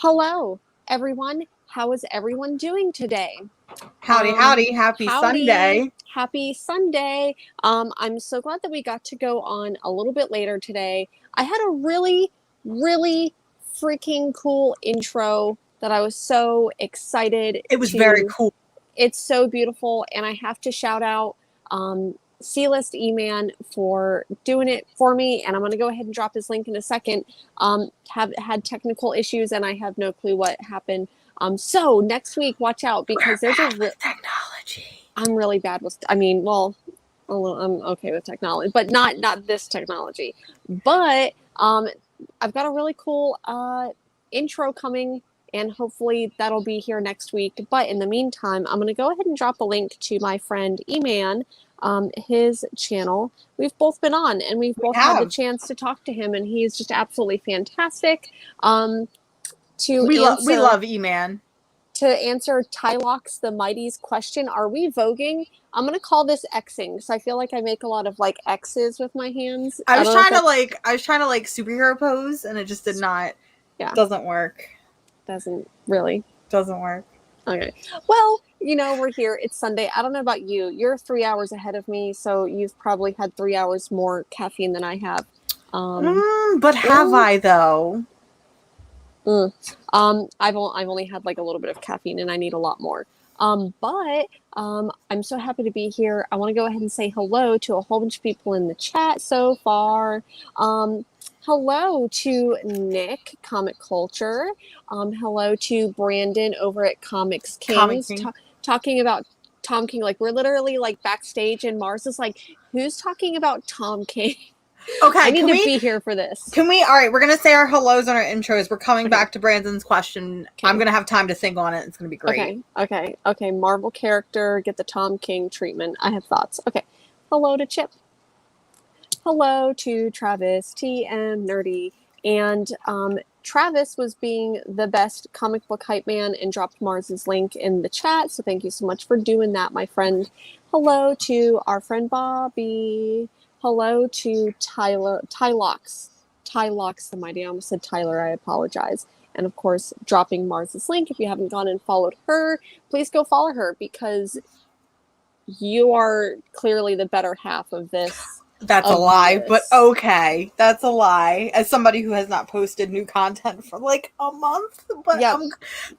Hello, everyone. How is everyone doing today? Howdy. Happy Sunday. Happy Sunday. I'm so glad that we got to go on a little bit later today. I had a really freaking cool intro that I was so excited. It was very cool. It's so beautiful, and I have to shout out C-List Eman for doing it for me, and I'm going to go ahead and drop his link in a second. Have had technical issues, and I have no clue what happened. So next week, watch out, because there's a technology. I'm really bad with. I'm okay with technology, but not this technology. But I've got a really cool intro coming, and hopefully that'll be here next week. But in the meantime, I'm going to go ahead and drop a link to my friend Eman, his channel. We've both been on, and we've both had the chance to talk to him, and he's just absolutely fantastic. We love Eman. To answer Tylox the Mighty's question, are we voguing? I'm gonna call this Xing, because I feel like I make a lot of like X's with my hands. I was trying to superhero pose, and it just did not. Yeah, doesn't work. Doesn't work. Okay. Well, we're here. It's Sunday. I don't know about you. You're 3 hours ahead of me, so you've probably had 3 hours more caffeine than I have. But have I though? I've only had like a little bit of caffeine, and I need a lot more. But I'm so happy to be here. I want to go ahead and say hello to a whole bunch of people in the chat so far. Hello to Nick, Comic Culture. Hello to Brandon over at Comics Kings, talking about Tom King. Like, we're literally like backstage, and Mars is like, who's talking about Tom King? Okay, I need to be here for this. All right, we're going to say our hellos and our intros. We're coming back to Brandon's question. Okay. I'm going to have time to think on it. It's going to be great. Okay. Marvel character, get the Tom King treatment. I have thoughts. Okay. Hello to Chip. Hello to Travis, TM Nerdy. And Travis was being the best comic book hype man and dropped Mars's link in the chat. So thank you so much for doing that, my friend. Hello to our friend Bobby. Hello to Tylox the Mighty. I almost said Tyler. I apologize. And of course, dropping Mars's link. If you haven't gone and followed her, please go follow her, because you are clearly the better half of this. That's a lie, but okay. That's a lie. As somebody who has not posted new content for like a month, but yep. I'm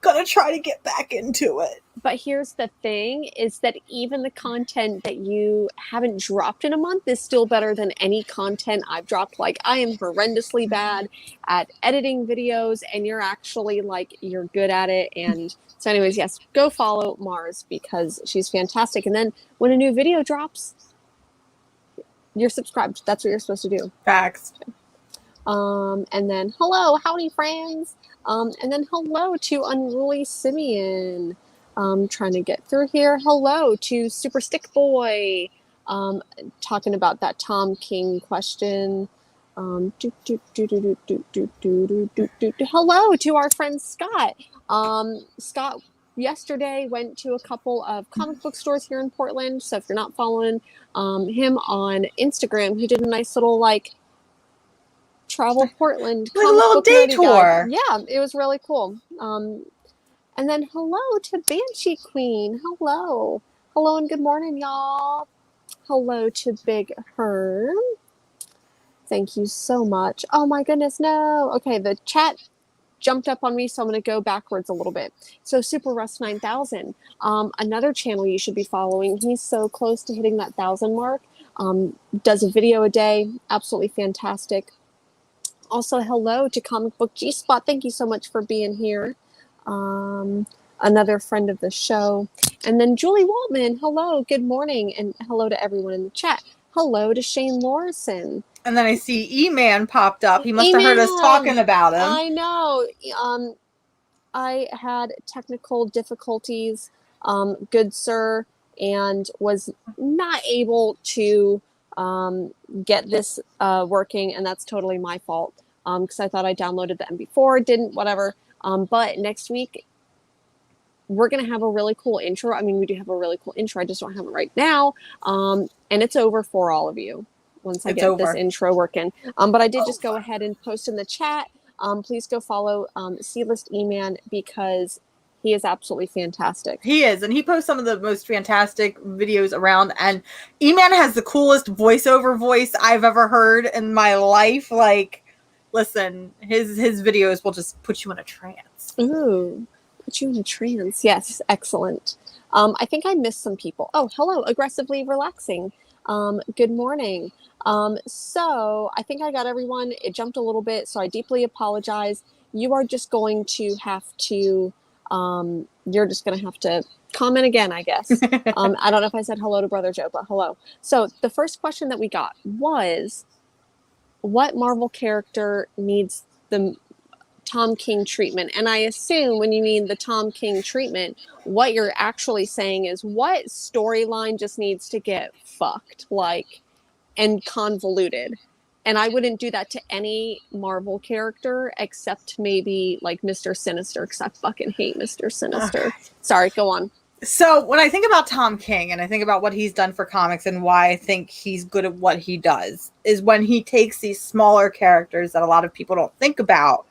gonna try to get back into it. But here's the thing, is that even the content that you haven't dropped in a month is still better than any content I've dropped. Like, I am horrendously bad at editing videos, and you're actually like, you're good at it. And so anyways, yes, go follow Mars, because she's fantastic. And then when a new video drops, you're subscribed. That's what you're supposed to do. Facts. And then hello, howdy friends. And then hello to Unruly Simeon. Trying to get through here. Hello to Super Stick Boy. Talking about that Tom King question. Hello to our friend Scott. Scott yesterday went to a couple of comic book stores here in Portland. So if you're not following him on Instagram, he did a nice little travel Portland like a little day tour. Yeah, it was really cool. And then hello to Banshee Queen. Hello and good morning, y'all. Hello to Big Herm. Thank you so much. Oh my goodness, no. Okay, the chat jumped up on me, so I'm going to go backwards a little bit. So Super Russ 9000, another channel you should be following. He's so close to hitting that 1,000 mark. Does a video a day. Absolutely fantastic. Also, hello to Comic Book G-Spot. Thank you so much for being here. Another friend of the show. And then Julie Waltman, hello, good morning, and hello to everyone in the chat. Hello to Shane Lorison. And then I see Eman popped up. He must have heard us talking about him. I know. I had technical difficulties, good sir, and was not able to get this working, and that's totally my fault, because I thought I downloaded the MP4, didn't, whatever. But next week, we're going to have a really cool intro. I mean, we do have a really cool intro. I just don't have it right now. And it's over for all of you once I get this intro working. But I did just go ahead and post in the chat please go follow C-List Eman because he is absolutely fantastic. He is, and he posts some of the most fantastic videos around, and Eman has the coolest voiceover voice I've ever heard in my life. Like, listen, his videos will just put you in a trance. Ooh, put you in a trance. Yes, excellent. I think I missed some people. Oh, hello, aggressively relaxing. Good morning. So I think I got everyone. It jumped a little bit, so I deeply apologize. You are just going to have to, you're just going to have to comment again, I guess. I don't know if I said hello to Brother Joe, but hello. So the first question that we got was, what Marvel character needs the Tom King treatment? And I assume when you mean the Tom King treatment, what you're actually saying is what storyline just needs to get fucked, like, and convoluted. And I wouldn't do that to any Marvel character except maybe like Mr. Sinister, because I fucking hate Mr. Sinister. Sorry, go on. So when I think about Tom King and I think about what he's done for comics and why I think he's good at what he does is when he takes these smaller characters that a lot of people don't think about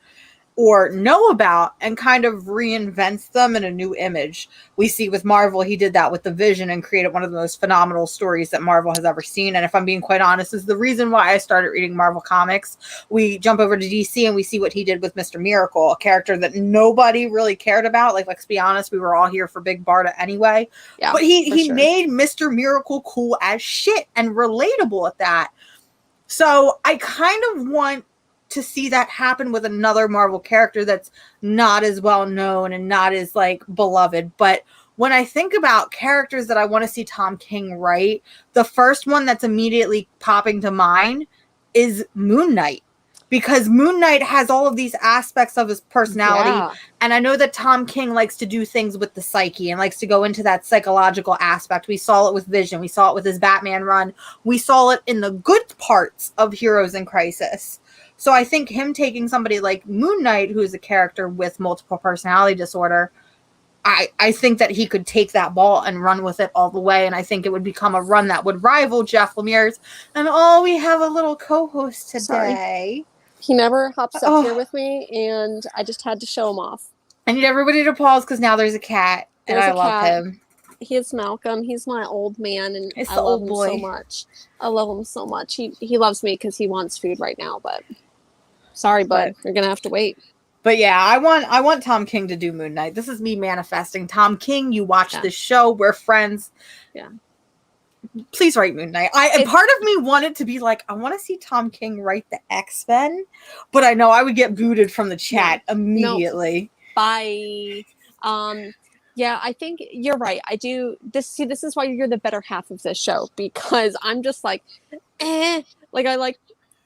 or know about and kind of reinvents them in a new image. We see with Marvel, he did that with the Vision and created one of the most phenomenal stories that Marvel has ever seen. And if I'm being quite honest, this is the reason why I started reading Marvel comics. We jump over to DC and we see what he did with Mr. Miracle, a character that nobody really cared about. Like, let's be honest, we were all here for Big Barda anyway. Yeah, but he made Mr. Miracle cool as shit and relatable at that. So I kind of want to see that happen with another Marvel character that's not as well known and not as like beloved. But when I think about characters that I want to see Tom King write, the first one that's immediately popping to mind is Moon Knight, because Moon Knight has all of these aspects of his personality. Yeah. And I know that Tom King likes to do things with the psyche and likes to go into that psychological aspect. We saw it with Vision. We saw it with his Batman run. We saw it in the good parts of Heroes in Crisis. So I think him taking somebody like Moon Knight, who is a character with multiple personality disorder, I think that he could take that ball and run with it all the way. And I think it would become a run that would rival Jeff Lemire's. And we have a little co-host today. Sorry. He never hops up here with me, and I just had to show him off. I need everybody to pause because now there's a cat, and I love him. He is Malcolm. He's my old man, and I love him so much. I love him so much. He loves me because he wants food right now, but... Sorry, bud. You're gonna have to wait. But yeah, I want Tom King to do Moon Knight. This is me manifesting. Tom King, you watch this show. We're friends. Yeah. Please write Moon Knight. Part of me wanted to be like, I want to see Tom King write the X-Men, but I know I would get booted from the chat immediately. No. Bye. Yeah, I think you're right. I do this. See, this is why you're the better half of this show, because I'm just like, like I like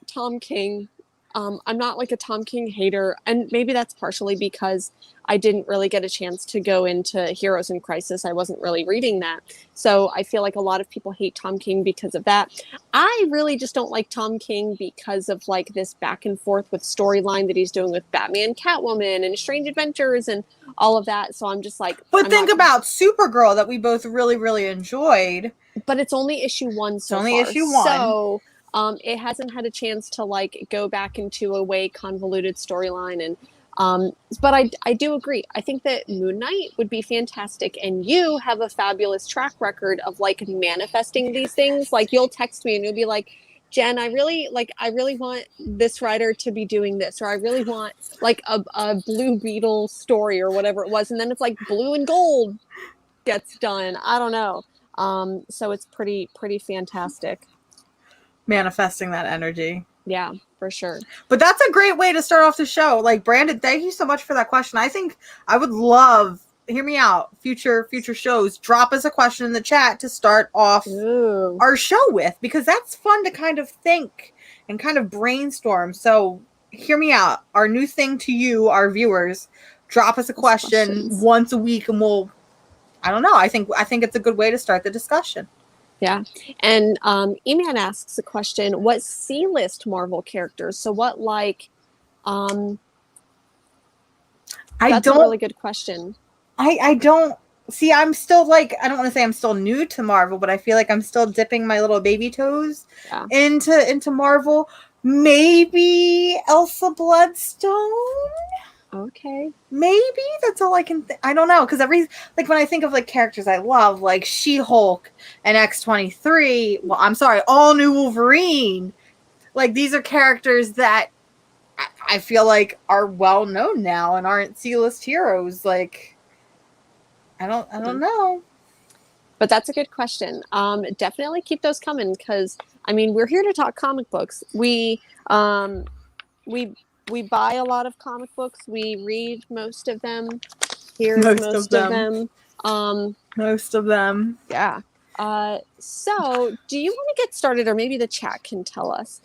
Tom King. I'm not like a Tom King hater, and maybe that's partially because I didn't really get a chance to go into Heroes in Crisis. I wasn't really reading that. So I feel like a lot of people hate Tom King because of that. I really just don't like Tom King because of like this back and forth with storyline that he's doing with Batman, Catwoman, and Strange Adventures and all of that. So I'm just like... But think about Supergirl that we both really, really enjoyed. But it's only issue 1 so far. It's only issue 1. So... it hasn't had a chance to like go back into a way convoluted storyline, and but I do agree. I think that Moon Knight would be fantastic, and you have a fabulous track record of like manifesting these things. Like you'll text me and you'll be like, Jen, I really want this writer to be doing this, or I really want like a Blue Beetle story or whatever it was, and then it's like Blue and Gold gets done. I don't know. So it's pretty fantastic. Manifesting that energy. Yeah, for sure. But that's a great way to start off the show. Like, Brandon, thank you so much for that question. I think I would love, hear me out, future shows, drop us a question in the chat to start off our show with, because that's fun to kind of think and kind of brainstorm. So hear me out. Our new thing to you, our viewers, drop us a question once a week and we'll, I don't know. I think it's a good way to start the discussion. Yeah. And Eman asks a question, what C-list Marvel characters? So what like that's a really good question. I don't see, I'm still like, I don't want to say I'm still new to Marvel, but I feel like I'm still dipping my little baby toes into Marvel. Maybe Elsa Bloodstone. Okay. Maybe that's all I can. I don't know, because when I think of like characters I love, like She-Hulk and X-23. Well, I'm sorry, all new Wolverine. Like these are characters that I feel like are well known now and aren't C-list heroes. Like I don't know. But that's a good question. Definitely keep those coming because I mean we're here to talk comic books. We we buy a lot of comic books. We read most of them. Here's most of them. Most of them. Yeah. So do you want to get started, or maybe the chat can tell us?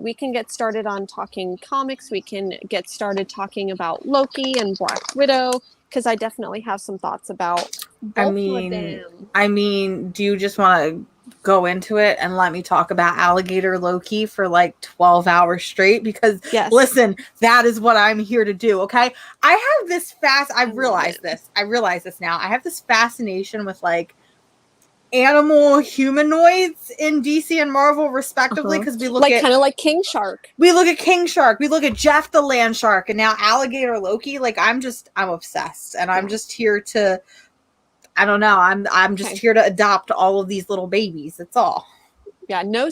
We can get started on talking comics. We can get started talking about Loki and Black Widow because I definitely have some thoughts about both of them. I mean, do you just want to go into it and let me talk about Alligator Loki for like 12 hours straight? Because listen, that is what I'm here to do. Okay. I have this I realize this now. I have this fascination with like animal humanoids in DC and Marvel respectively, because we look at kind of like King Shark. We look at King Shark, we look at Jeff the Land Shark, and now Alligator Loki. Like I'm obsessed, and I'm just here to, I don't know, I'm just here to adopt all of these little babies. That's all. Yeah, we're no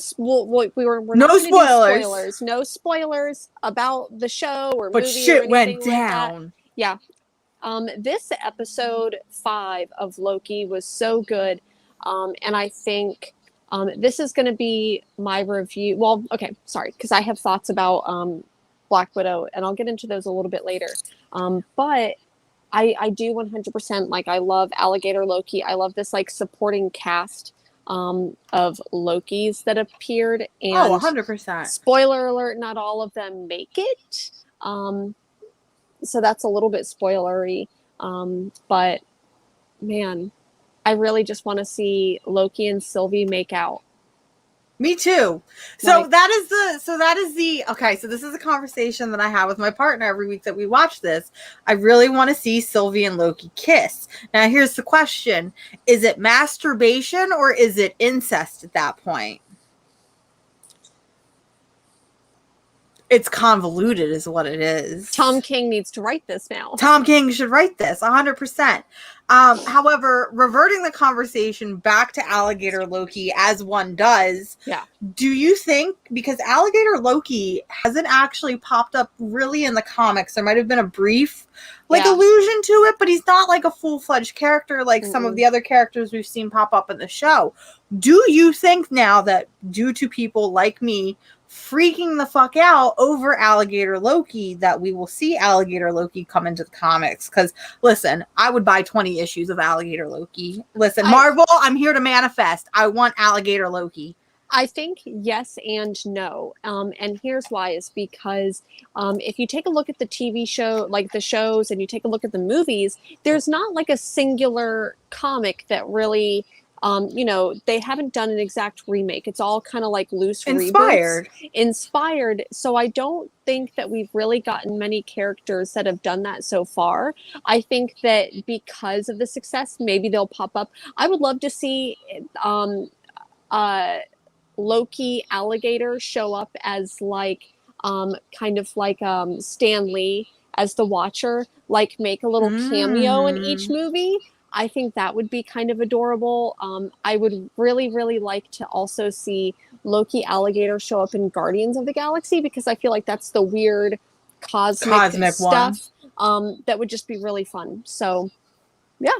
not spoilers. No spoilers about the show or but movie shit or went down. Like yeah. This episode 5 of Loki was so good. And I think this is going to be my review. Well, okay, sorry, because I have thoughts about Black Widow, and I'll get into those a little bit later. But I do 100%, like, I love Alligator Loki. I love this, like, supporting cast of Lokis that appeared. And 100%. Spoiler alert, not all of them make it. So that's a little bit spoilery. But, man, I really just want to see Loki and Sylvie make out. Me too. So that is the okay. So this is a conversation that I have with my partner every week that we watch this. I really want to see Sylvie and Loki kiss. Now here's the question: is it masturbation or is it incest at that point? It's convoluted is what it is. Tom King needs to write this now. Tom King should write this 100%. However, reverting the conversation back to Alligator Loki as one does. Yeah. Do you think, because Alligator Loki hasn't actually popped up really in the comics, there might have been a brief allusion to it, but he's not like a full-fledged character like some of the other characters we've seen pop up in the show. Do you think now that due to people like me freaking the fuck out over Alligator Loki that we will see Alligator Loki come into the comics? Because listen, I would buy 20 issues of Alligator Loki. Listen, Marvel, I'm here to manifest. I want Alligator Loki. I think yes and no. And here's why is because if you take a look at the TV show, like the shows, and you take a look at the movies, there's not like a singular comic that really they haven't done an exact remake. It's all kind of like loose inspired. So I don't think that we've really gotten many characters that have done that so far. I think that because of the success, maybe they'll pop up. I would love to see Loki Alligator show up as like kind of like Stan Lee as the Watcher, like make a little cameo in each movie. I think that would be kind of adorable. I would really, really like to also see Loki Alligator show up in Guardians of the Galaxy, because I feel like that's the weird cosmic stuff that would just be really fun. So, yeah.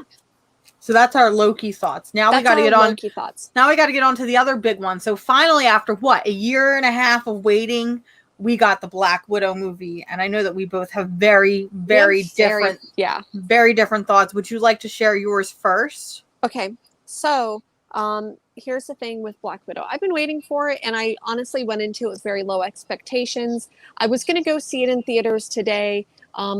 So that's our Loki thoughts. Now we got to get on. Now we got to get on to the other big one. So finally, after what, a year and a half of waiting, we got the Black Widow movie, and I know that we both have very different thoughts. Would you like to share yours first? Okay, so here's the thing with Black Widow. I've been waiting for it, and I honestly went into it with very low expectations. I was going to go see it in theaters today.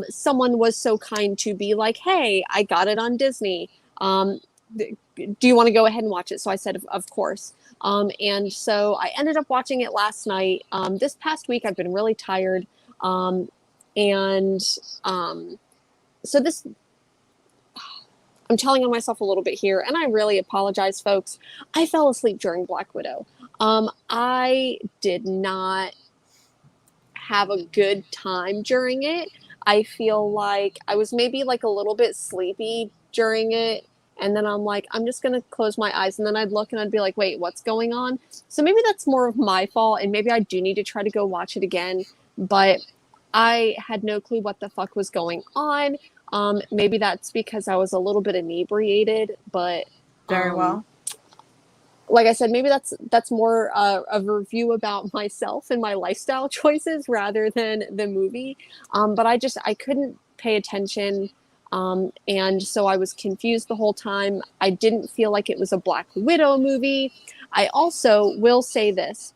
Someone was so kind to be like, hey, I got it on Disney. Do you want to go ahead and watch it? So I said, of course. And so I ended up watching it last night. This past week, I've been really tired. So this, I'm telling on myself a little bit here, and I really apologize, folks. I fell asleep during Black Widow. I did not have a good time during it. I feel like I was maybe like a little bit sleepy during it. And then I'm like, I'm just going to close my eyes. And then I'd look and I'd be like, wait, what's going on? So maybe that's more of my fault. And maybe I do need to try to go watch it again. But I had no clue what the fuck was going on. Maybe that's because I was a little bit inebriated. But Very well. Like I said, maybe that's more a review about myself and my lifestyle choices rather than the movie. But I couldn't pay attention. And so I was confused the whole time. I didn't feel like it was a Black Widow movie. I also will say this.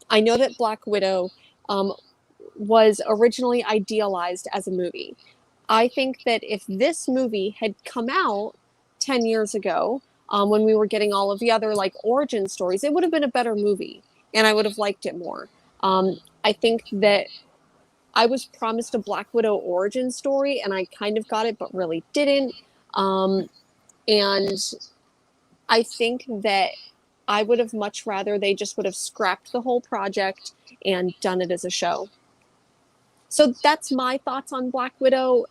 I know that Black Widow was originally idealized as a movie. I think that if this movie had come out 10 years ago, when we were getting all of the other like origin stories, it would have been a better movie and I would have liked it more. I think that I was promised a Black Widow origin story and I kind of got it, but really didn't. And I think that I would have much rather they just would have scrapped the whole project and done it as a show. So that's my thoughts on Black Widow.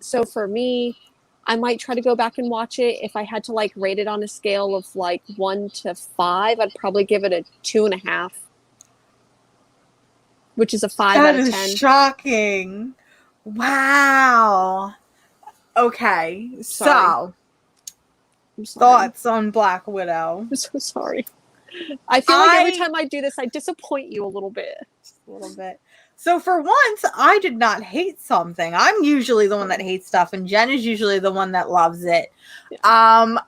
So for me, I might try to go back and watch it. If I had to like rate it on a scale of like 1 to 5, I'd probably give it a 2.5. Which is a 5 out of 10. That is shocking. Wow. Okay. Sorry. So, thoughts on Black Widow. I'm so sorry. I feel like every time I do this, I disappoint you a little bit. Just a little bit. So for once, I did not hate something. I'm usually the one that hates stuff, and Jen is usually the one that loves it. Yeah.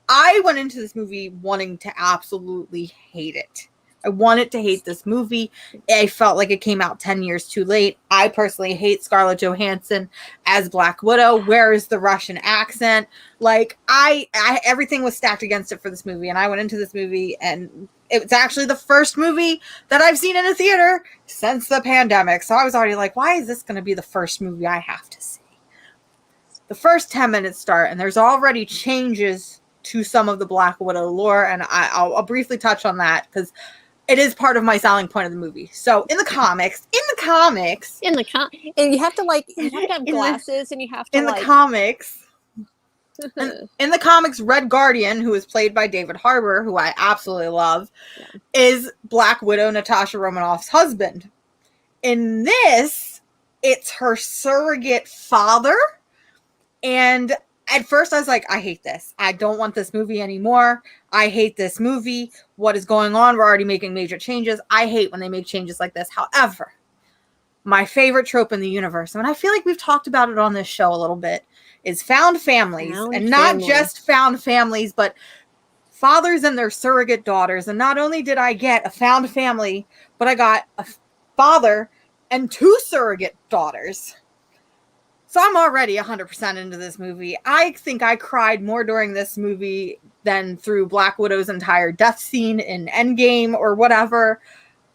I went into this movie wanting to absolutely hate it. I wanted to hate this movie. I felt like it came out 10 years too late. I personally hate Scarlett Johansson as Black Widow. Where is the Russian accent? Like, I everything was stacked against it for this movie. And I went into this movie, and it's actually the first movie that I've seen in a theater since the pandemic. So I was already like, why is this going to be the first movie I have to see? The first 10 minutes start, and there's already changes to some of the Black Widow lore. And I'll briefly touch on that because it is part of my selling point of the movie. So in the comics, and you have to have glasses, and you have to in the comics. In the comics, Red Guardian, who is played by David Harbour, who I absolutely love, is Black Widow Natasha Romanoff's husband. In this, it's her surrogate father. And at first I was like, I hate this. I don't want this movie anymore. I hate this movie. What is going on? We're already making major changes. I hate when they make changes like this. However, my favorite trope in the universe, and I feel like we've talked about it on this show a little bit, is found families. Not just found families, but fathers and their surrogate daughters. And not only did I get a found family, but I got a father and 2 surrogate daughters. So I'm already 100% into this movie. I think I cried more during this movie than through Black Widow's entire death scene in Endgame or whatever.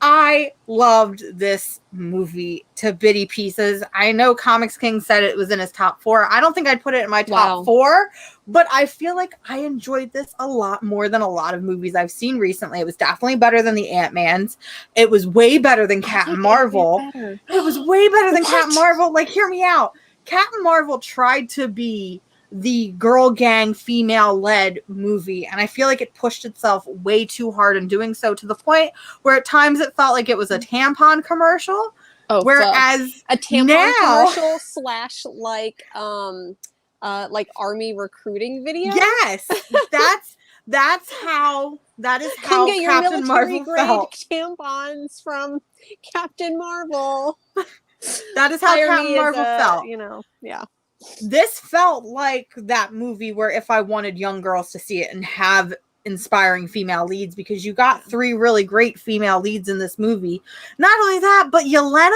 I loved this movie to bitty pieces. I know Comics King said it was in his top 4. I don't think I'd put it in my top 4, but I feel like I enjoyed this a lot more than a lot of movies I've seen recently. It was definitely better than the Ant-Mans. It was way better than Captain Marvel. It was way better than Captain Marvel. Like, hear me out. Captain Marvel tried to be the girl gang female-led movie, and I feel like it pushed itself way too hard in doing so, to the point where at times it felt like it was a tampon commercial. Whereas a tampon commercial / like army recruiting video. Yes, that is how Come get your Captain Marvel felt. Tampons from Captain Marvel. That is how Captain Marvel felt. Yeah. This felt like that movie where if I wanted young girls to see it and have inspiring female leads, because you got 3 really great female leads in this movie. Not only that, but Yelena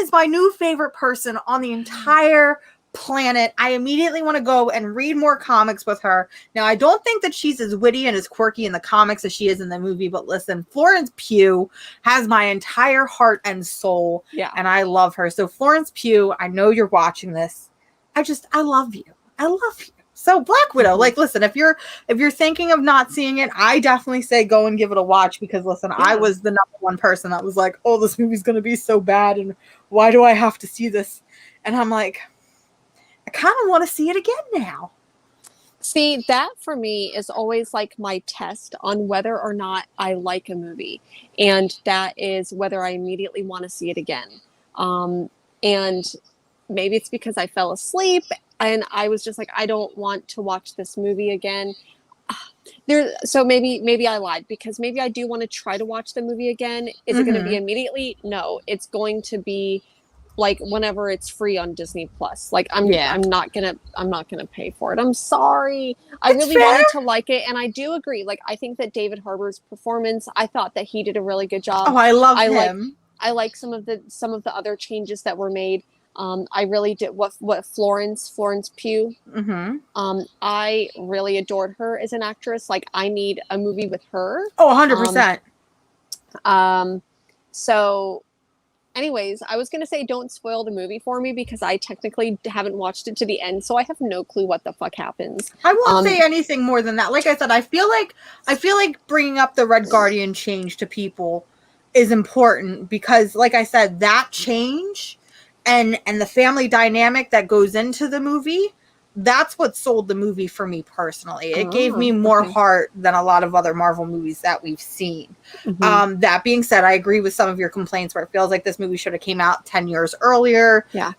is my new favorite person on the entire planet. I immediately want to go and read more comics with her. Now, I don't think that she's as witty and as quirky in the comics as she is in the movie, but listen, Florence Pugh has my entire heart and soul, and I love her. So Florence Pugh, I know you're watching this. I love you. I love you. So Black Widow, like, listen, if you're thinking of not seeing it, I definitely say go and give it a watch, because listen, I was the number one person that was like, oh, this movie's gonna be so bad, and why do I have to see this? And I'm like, I kind of want to see it again now. See, that for me is always like my test on whether or not I like a movie. And that is whether I immediately want to see it again. And maybe it's because I fell asleep and I was just like, I don't want to watch this movie again. So maybe I lied, because maybe I do want to try to watch the movie again. Is it going to be immediately? No, it's going to be like whenever it's free on Disney Plus. Like I'm not gonna pay for it. I'm sorry. I really wanted to like it, and I do agree. Like I think that David Harbour's performance, I thought that he did a really good job. Oh, I love him. I like some of the other changes that were made. I really did what Florence Pugh. I really adored her as an actress. Like I need a movie with her. Oh, 100%. So anyways, I was going to say don't spoil the movie for me, because I technically haven't watched it to the end, so I have no clue what the fuck happens. I won't say anything more than that. Like I said, I feel like bringing up the Red Guardian change to people is important, because like I said, that change and the family dynamic that goes into the movie, that's what sold the movie for me personally. It gave me more heart than a lot of other Marvel movies that we've seen. That being said, I agree with some of your complaints where it feels like this movie should have came out 10 years earlier. Yeah.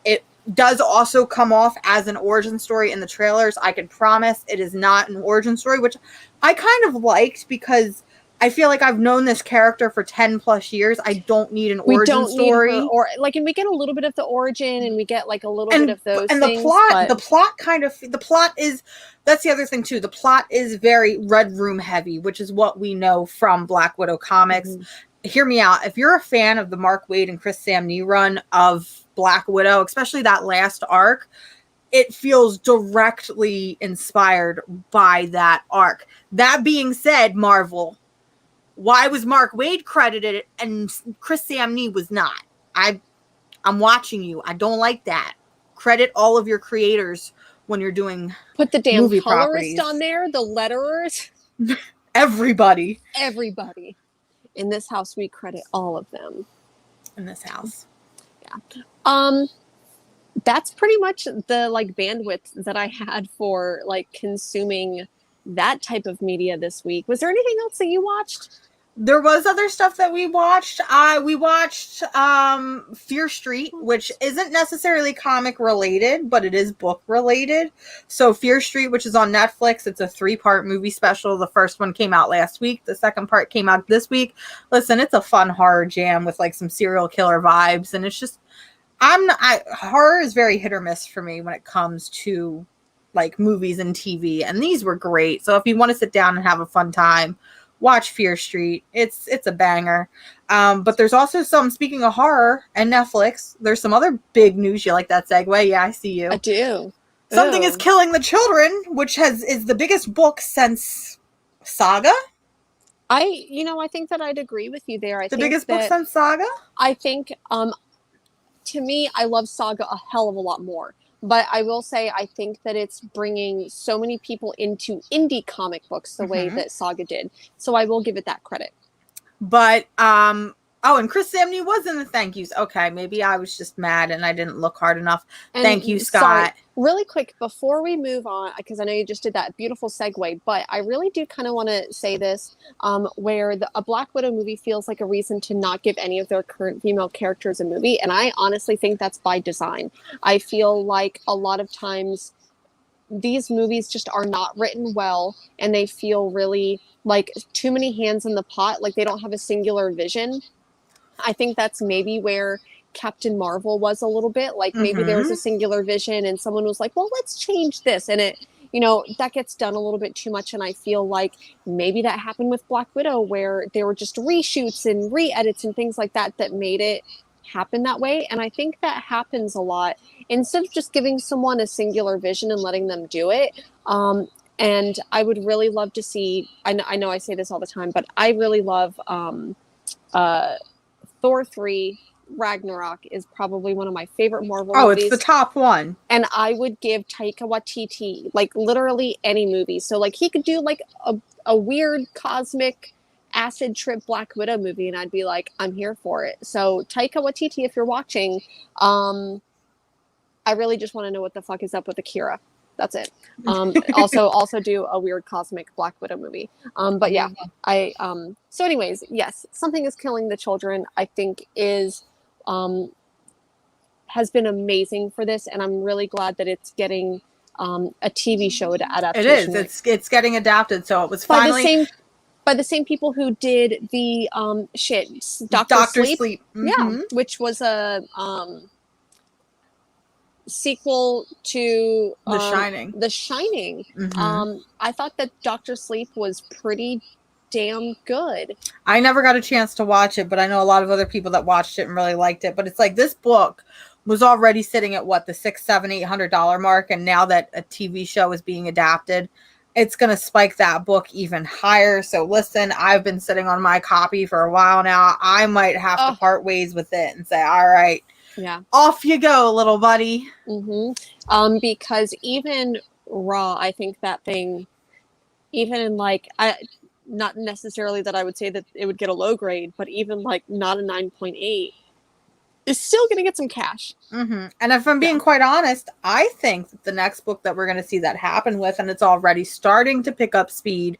It does also come off as an origin story in the trailers. I can promise it is not an origin story, which I kind of liked, because I feel like I've known this character for 10 plus years. I don't need an origin story. Need her, or like, and we get a little bit of the origin, and we get like a little bit of those and things. The plot is, that's the other thing too. The plot is very Red Room heavy, which is what we know from Black Widow comics. Hear me out. If you're a fan of the Mark Waid and Chris Samnee run of Black Widow, especially that last arc, it feels directly inspired by that arc. That being said, Marvel, why was Mark Waid credited and Chris Samnee was not? I'm watching you. I don't like that. Credit all of your creators when you're doing put the damn movie colorist properties on there, the letterers, everybody. In this house, we credit all of them. In this house, yeah. That's pretty much the like bandwidth that I had for like consuming that type of media this week. Was there anything else that you watched? There was other stuff that we watched. We watched Fear Street, which isn't necessarily comic related, but it is book related. So Fear Street, which is on Netflix, it's a 3-part movie special. The first one came out last week. The second part came out this week. Listen, it's a fun horror jam with like some serial killer vibes, and it's just horror is very hit or miss for me when it comes to like movies and TV, and these were great. So if you want to sit down and have a fun time, watch Fear Street. It's a banger. But there's also some, speaking of horror and Netflix, there's some other big news. You like that segue? Yeah, I see you. I do. Something is Killing the Children, which is the biggest book since Saga. I think that I'd agree with you there. The biggest book since Saga? I think, to me, I love Saga a hell of a lot more. But I will say, I think that it's bringing so many people into indie comic books the way that Saga did. So I will give it that credit. But, and Chris Samnee was in the thank yous. Okay, maybe I was just mad and I didn't look hard enough. And thank you, Scott. Sorry, really quick, before we move on, because I know you just did that beautiful segue, but I really do kind of want to say this, where a Black Widow movie feels like a reason to not give any of their current female characters a movie. And I honestly think that's by design. I feel like a lot of times these movies just are not written well, and they feel really like too many hands in the pot, like they don't have a singular vision. I think that's maybe where Captain Marvel was a little bit, like maybe there was a singular vision and someone was like, well, let's change this. And it, that gets done a little bit too much. And I feel like maybe that happened with Black Widow, where there were just reshoots and re-edits and things like that made it happen that way. And I think that happens a lot instead of just giving someone a singular vision and letting them do it. And I would really love to see, I know I say this all the time, but I really love Thor 3, Ragnarok is probably one of my favorite Marvel Oh, movies. it's the top one. And I would give Taika Waititi, like, literally any movie. So, like, he could do, like, a weird cosmic acid trip Black Widow movie, and I'd be like, I'm here for it. So, Taika Waititi, if you're watching, I really just want to know what the fuck is up with Akira. That's it. Also do a weird cosmic Black Widow movie. But yeah, so anyways, yes, Something is Killing the Children, I think has been amazing for this, and I'm really glad that it's getting a TV show adaptation. It is. It's getting adapted, so it was finally by the same people who did the Doctor Sleep. Mm-hmm. Yeah, which was a sequel to The Shining. The Shining. Mm-hmm. I thought that Doctor Sleep was pretty damn good. I never got a chance to watch it, but I know a lot of other people that watched it and really liked it. But it's like this book was already sitting at what, the $600, $700, $800 mark, and now that a TV show is being adapted, it's going to spike that book even higher. So listen, I've been sitting on my copy for a while now. I might have to part ways with it and say, all right, yeah, off you go, little buddy. Mm-hmm. Because even Raw, I think that thing, even in like, not necessarily that I would say that it would get a low grade, but even like not a 9.8 is still going to get some cash. Mm-hmm. And if I'm being quite honest, I think that the next book that we're going to see that happen with, and it's already starting to pick up speed,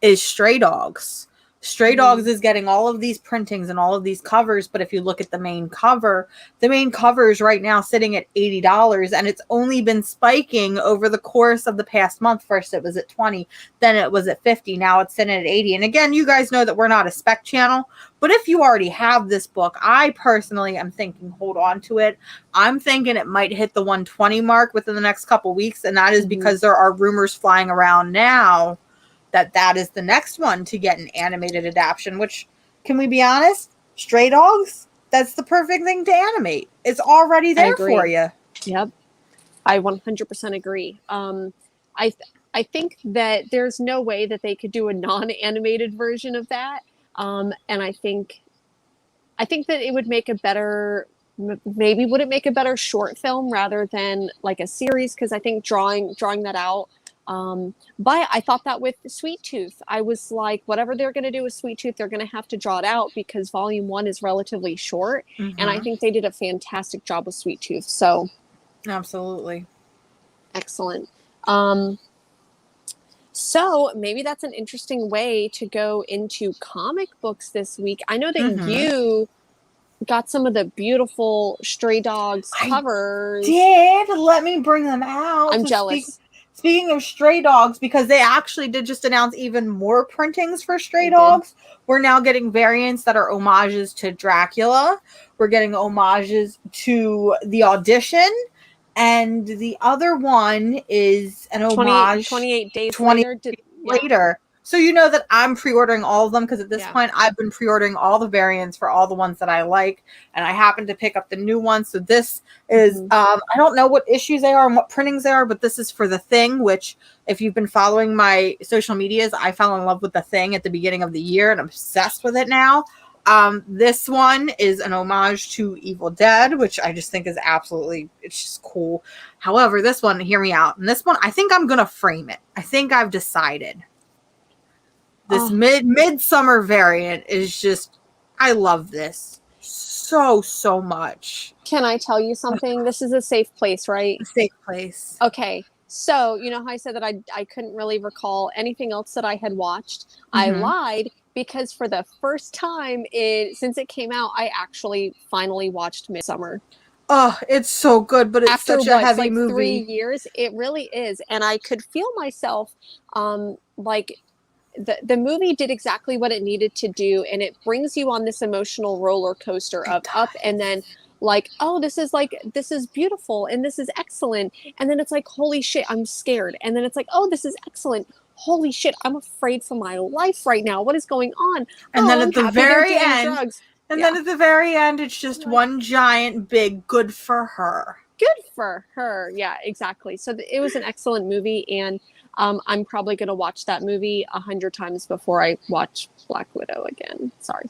is Stray Dogs. Stray Dogs is getting all of these printings and all of these covers, but if you look at the main cover is right now sitting at $80, and it's only been spiking over the course of the past month. First it was at 20, then it was at 50, now it's sitting at 80. And again, you guys know that we're not a spec channel, but if you already have this book, I personally am thinking hold on to it. I'm thinking it might hit the 120 mark within the next couple weeks, and that is because there are rumors flying around now that is the next one to get an animated adaptation, which, can we be honest? Stray Dogs, that's the perfect thing to animate. It's already there for you. Yep. I 100% agree. I think that there's no way that they could do a non-animated version of that. And I think that it would make a better, maybe would it make a better short film rather than like a series? Because I think drawing that out. But I thought that with Sweet Tooth, I was like, whatever they're going to do with Sweet Tooth, they're going to have to draw it out because volume 1 is relatively short. And I think they did a fantastic job with Sweet Tooth. So absolutely. Excellent. So maybe that's an interesting way to go into comic books this week. I know that you got some of the beautiful Stray Dogs covers. I did. Let me bring them out. I'm jealous. Speaking of Stray Dogs, because they actually did just announce even more printings for Stray Dogs, we're now getting variants that are homages to Dracula. We're getting homages to The Audition. And the other one is an homage. 28 days later. So you know that I'm pre-ordering all of them because at this point I've been pre-ordering all the variants for all the ones that I like, and I happen to pick up the new ones. So this is I don't know what issues they are and what printings they are, but this is for The Thing, which if you've been following my social medias, I fell in love with The Thing at the beginning of the year and I'm obsessed with it now. This one is an homage to Evil Dead, which I just think is absolutely, it's just cool. However, this one, hear me out. And this one, I think I'm going to frame it. I think I've decided. This midsummer variant is just, I love this so much. Can I tell you something? This is a safe place, right? A safe place. Okay. So, you know how I said that I couldn't really recall anything else that I had watched? I lied because for the first time since it came out, I actually finally watched Midsummer. Oh, it's so good, but it's such a heavy movie. 3 years. It really is. And I could feel myself like the movie did exactly what it needed to do, and it brings you on this emotional roller coaster of up and then like, oh, this is beautiful and this is excellent, and then it's like, holy shit, I'm scared, and then it's like, oh, this is excellent, holy shit, I'm afraid for my life right now, what is going on? And then at the very end, then at the very end, it's just one giant big good for her. Good for her. Yeah, exactly. So it was an excellent movie, and I'm probably going to watch that movie 100 times before I watch Black Widow again. Sorry.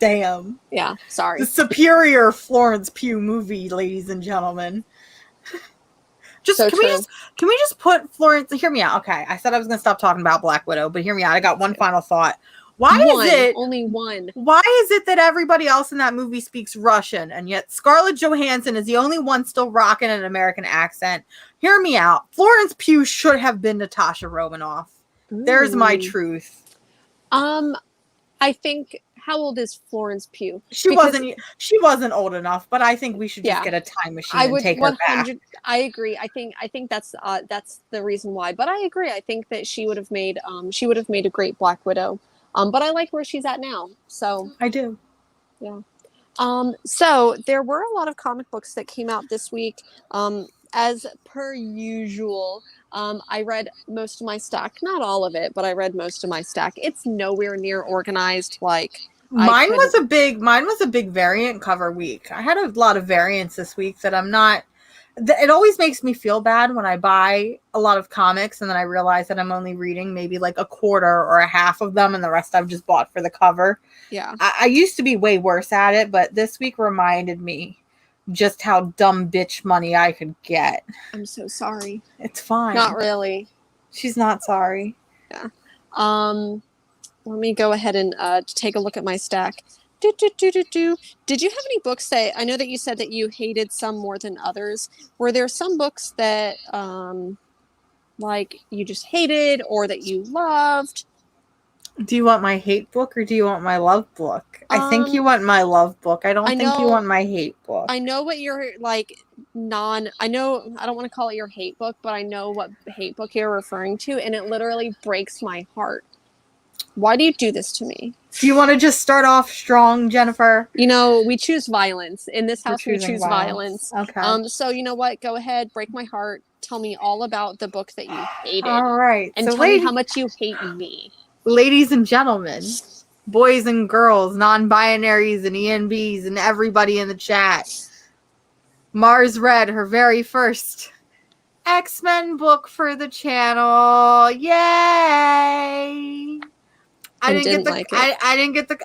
Damn. Yeah, sorry. The superior Florence Pugh movie, ladies and gentlemen. Can we just put Florence? Hear me out. Okay, I said I was going to stop talking about Black Widow, but hear me out. I got one final thought. Only one. Why is it that everybody else in that movie speaks Russian, and yet Scarlett Johansson is the only one still rocking an American accent? Hear me out. Florence Pugh should have been Natasha Romanoff. Ooh. There's my truth. I think, how old is Florence Pugh? She wasn't old enough, but I think we should just get a time machine and take her back. I agree. I think that's the reason why. But I agree. I think that she would have made a great Black Widow. But I like where she's at now. So I do. Yeah. So there were a lot of comic books that came out this week. As per usual, I read most of my stack. Not all of it, but I read most of my stack. It's nowhere near organized. Mine was a big variant cover week. I had a lot of variants this week that I'm not. It always makes me feel bad when I buy a lot of comics and then I realize that I'm only reading maybe like a quarter or a half of them and the rest I've just bought for the cover. Yeah. I used to be way worse at it, but this week reminded me just how dumb bitch money I could get. I'm so sorry. It's fine. Not really. She's not sorry. Yeah. Let me go ahead and take a look at my stack. Did you have any books that, I know that you said that you hated some more than others. Were there some books that you just hated or that you loved? Do you want my hate book or do you want my love book? I think you want my love book. I don't think you want my hate book. I know what your I don't want to call it your hate book, but I know what hate book you're referring to, and it literally breaks my heart. Why do you do this to me? Do you want to just start off strong, Jennifer? We choose violence. In this house, we choose violence. Okay. So you know what? Go ahead, break my heart. Tell me all about the book that you hated. All right. And tell me how much you hate me. Ladies and gentlemen, boys and girls, non-binaries and ENBs and everybody in the chat. Mars read her very first X-Men book for the channel. Yay! I didn't get the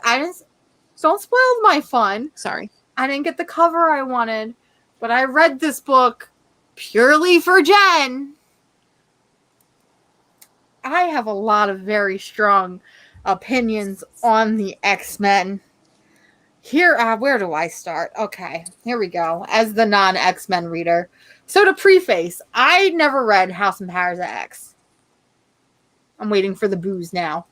don't spoil my fun. Sorry. I didn't get the cover I wanted, but I read this book purely for Jen. I have a lot of very strong opinions on the X-Men. Here, where do I start? Okay, here we go. As the non-X-Men reader. So to preface, I never read House and Powers of X. I'm waiting for the booze now.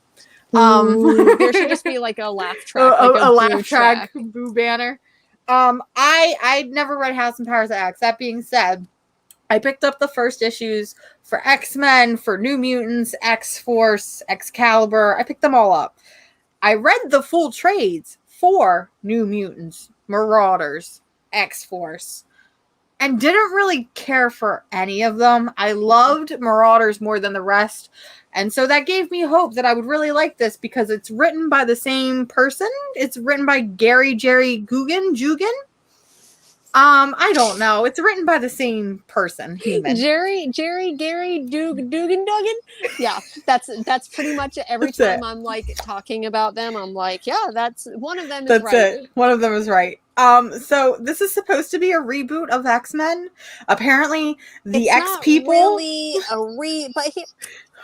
There should just be like a laugh track. A laugh track, boo banner. I never read House and Powers of X. That being said, I picked up the first issues for X-Men, for New Mutants, X-Force, Excalibur. I picked them all up. I read the full trades for New Mutants, Marauders, X-Force, and didn't really care for any of them. I loved Marauders more than the rest, and so that gave me hope that I would really like this because it's written by the same person. It's written by Jerry Duggen. I don't know. It's written by the same person. Human. Gary, Duggen. Yeah, that's pretty much it. Every time I'm talking about them, I'm like, yeah, that's one of them. That's right. It. One of them is right. So this is supposed to be a reboot of X-Men. Apparently, the X people. Really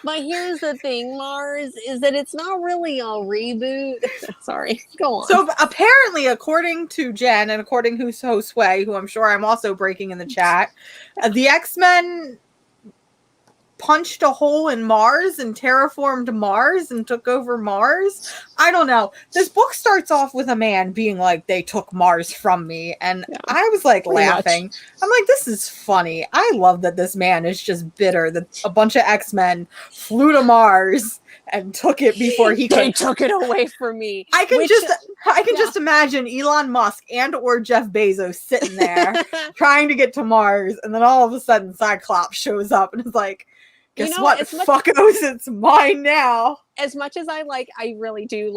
but here's the thing, Mars, is that it's not really a reboot. Sorry, go on. So apparently, according to Jen and according to Josue, who I'm sure I'm also breaking in the chat, the X-Men punched a hole in Mars and terraformed Mars and took over Mars. I don't know. This book starts off with a man being like, they took Mars from me. And I was like laughing. Much. I'm like, this is funny. I love that this man is just bitter that a bunch of X-Men flew to Mars and took it before he could. They took it away from me. I can just imagine Elon Musk and or Jeff Bezos sitting there trying to get to Mars. And then all of a sudden Cyclops shows up and is like, Guess know, what, as much fuckos, it's mine now. as much as I really do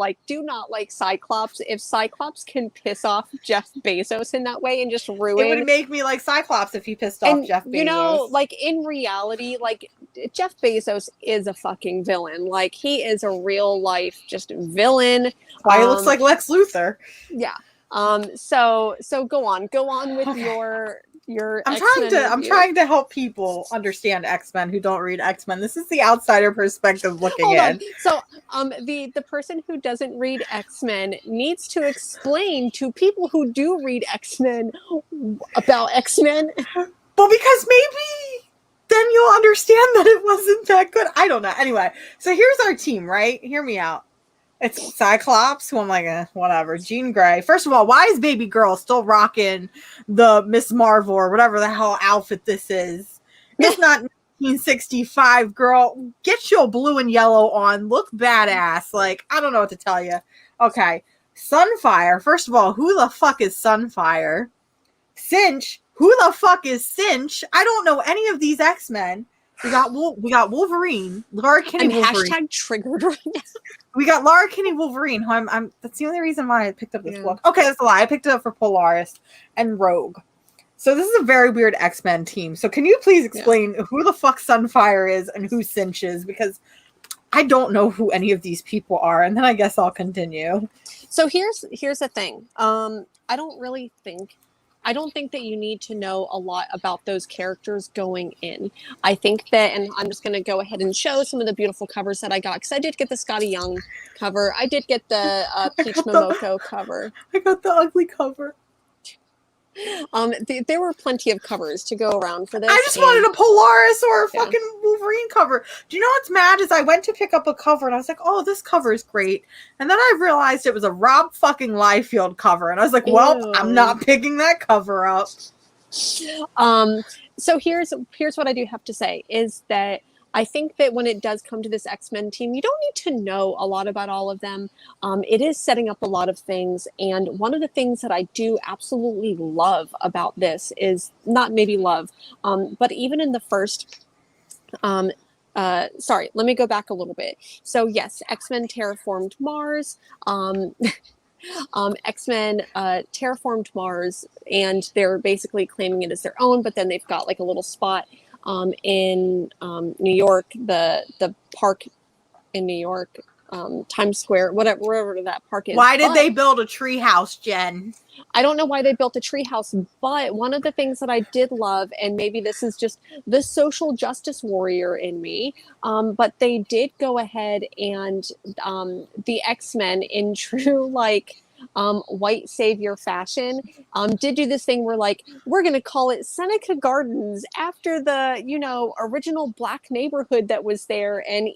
not like Cyclops. If Cyclops can piss off Jeff Bezos in that way and just It ruin, would make me like Cyclops if he pissed off and Jeff Bezos. you know, like in reality, like Jeff Bezos is a fucking villain. Like he is a real life just villain. Why he looks like Lex Luthor. Yeah. So go on with your X-Men I'm trying to help people understand X-Men who don't read X-Men. This is the outsider perspective looking Hold in. on. So the person who doesn't read X-Men needs to explain to people who do read X-Men about X-Men. But because maybe then you'll understand that it wasn't that good. I don't know. Anyway, so here's our team, right? Hear me out. It's Cyclops, who I'm like, whatever. Jean Grey. First of all, why is baby girl still rocking the Miss Marvel or whatever the hell outfit this is? It's not 1965, girl. Get your blue and yellow on. Look badass. Like, I don't know what to tell you. Okay. Sunfire. First of all, who the fuck is Sunfire? Cinch. Who the fuck is Cinch? I don't know any of these X-Men. We got Wolverine. Laura Kinney I'm Wolverine. hashtag triggered right now. We got Laura Kinney Wolverine, who I'm that's the only reason why I picked up this book. Okay, that's a lie. I picked it up for Polaris and Rogue. So this is a very weird X-Men team. So can you please explain who the fuck Sunfire is and who Cinch is? Because I don't know who any of these people are, and then I guess I'll continue. So here's the thing. I don't think that you need to know a lot about those characters going in. I think that, and I'm just going to go ahead and show some of the beautiful covers that I got, because I did get the Scotty Young cover. I did get the Peach Momoko cover. I got the ugly cover. There were plenty of covers to go around for this. I just wanted a Polaris or a fucking Wolverine cover. Do you know what's mad is I went to pick up a cover and I was like, oh, this cover is great. And then I realized it was a Rob fucking Liefeld cover. And I was like, well, I'm not picking that cover up. So here's what I do have to say is that I think that when it does come to this X-Men team, you don't need to know a lot about all of them. It is setting up a lot of things. And one of the things that I do absolutely love about this is not maybe love, but even in the first, sorry, let me go back a little bit. So yes, X-Men terraformed Mars. X-Men terraformed Mars, and they're basically claiming it as their own, but then they've got like a little spot in New York, the park in New York, Times Square, wherever that park is. Why did they build a tree house, Jen? I don't know why they built a tree house, but one of the things that I did love, and maybe this is just the social justice warrior in me, but they did go ahead and the X-Men in true like white savior fashion did do this thing where like we're going to call it Seneca Gardens after the original black neighborhood that was there, and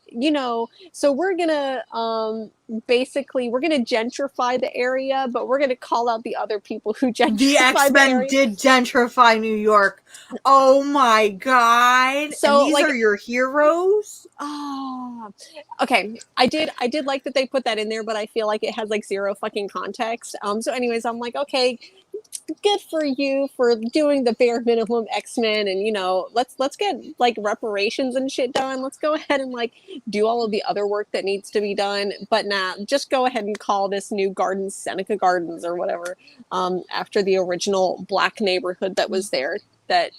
so we're going to basically we're going to gentrify the area, but we're going to call out the other people who gentrified the X-Men did gentrify New York. Oh my god. So and these are your heroes? Oh, okay. I did like that they put that in there, but I feel like it has like zero fucking context. So anyways, I'm like, okay, good for you for doing the bare minimum X-Men, and let's get like reparations and shit done. Let's go ahead and like do all of the other work that needs to be done. But nah, just go ahead and call this new garden Seneca Gardens or whatever, after the original black neighborhood that was there that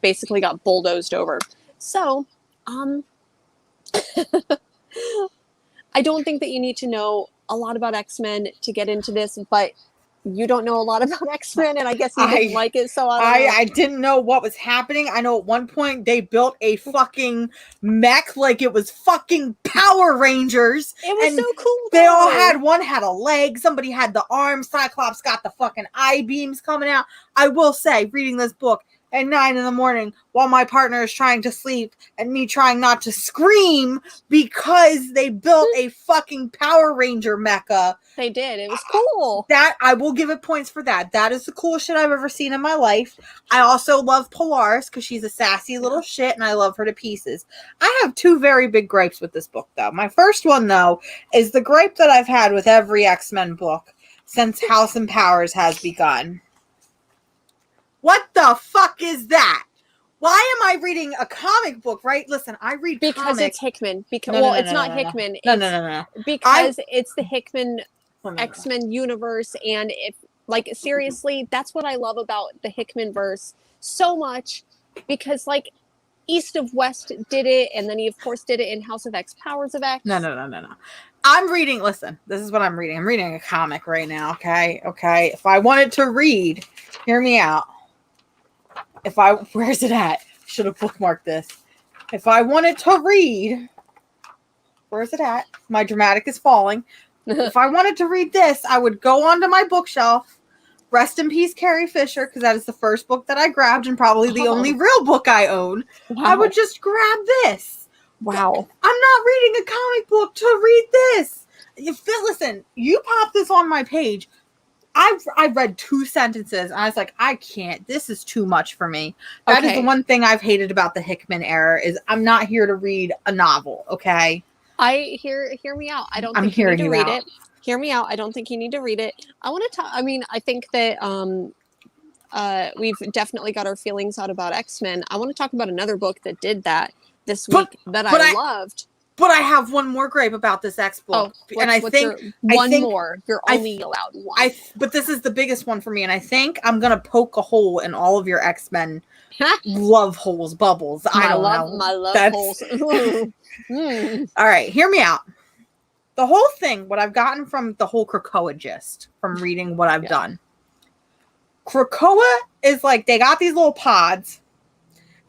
basically got bulldozed over. So I don't think that you need to know a lot about X-Men to get into this, but you don't know a lot about X-Men, and I guess you didn't like it, so I didn't know what was happening. I know at one point they built a fucking mech like it was fucking Power Rangers. It was so cool, though. They all had, one had a leg, somebody had the arm, Cyclops got the fucking eye beams coming out. I will say, reading this book at 9 a.m. while my partner is trying to sleep and me trying not to scream because they built a fucking Power Ranger mecha. They did. It was cool. That I will give it points for that. That is the coolest shit I've ever seen in my life. I also love Polaris because she's a sassy little shit and I love her to pieces. I have two very big gripes with this book though. My first one though is the gripe that I've had with every X-Men book since House and Powers has begun. What the fuck is that? why am I reading a comic book, right? Listen, I read because comics. it's Hickman. Because No, it's not Hickman. No. Because it's the Hickman No. X-Men universe, and if like seriously, that's what I love about the Hickman verse so much, because like East of West did it, and then he of course did it in House of X, Powers of X. No. I'm reading, listen, this is what I'm reading. I'm reading a comic right now, okay? If I wanted to read, hear me out. Where's it at? Should have bookmarked this. If I wanted to read, where's it at? My dramatic is falling. If I wanted to read this, I would go onto my bookshelf. Rest in peace, Carrie Fisher, because that is the first book that I grabbed and probably the only real book I own. Wow. I would just grab this. Wow. I'm not reading a comic book to read this. Listen, you pop this on my page. I've read 2 sentences and I was like, I can't. This is too much for me. That is the one thing I've hated about the Hickman era is I'm not here to read a novel, okay? Hear me out. I don't think you need to read it. Hear me out. I don't think you need to read it. I want to talk. I mean, I think that we've definitely got our feelings out about X-Men. I want to talk about another book that did that this week that I loved. But I have one more gripe about this X book, and I think more. You're only allowed one. But this is the biggest one for me, and I think I'm gonna poke a hole in all of your X-Men love holes, bubbles. I don't know. My love holes. All right, hear me out. The whole thing, what I've gotten from the whole Krakoa gist, from reading what I've done. Krakoa is like, they got these little pods,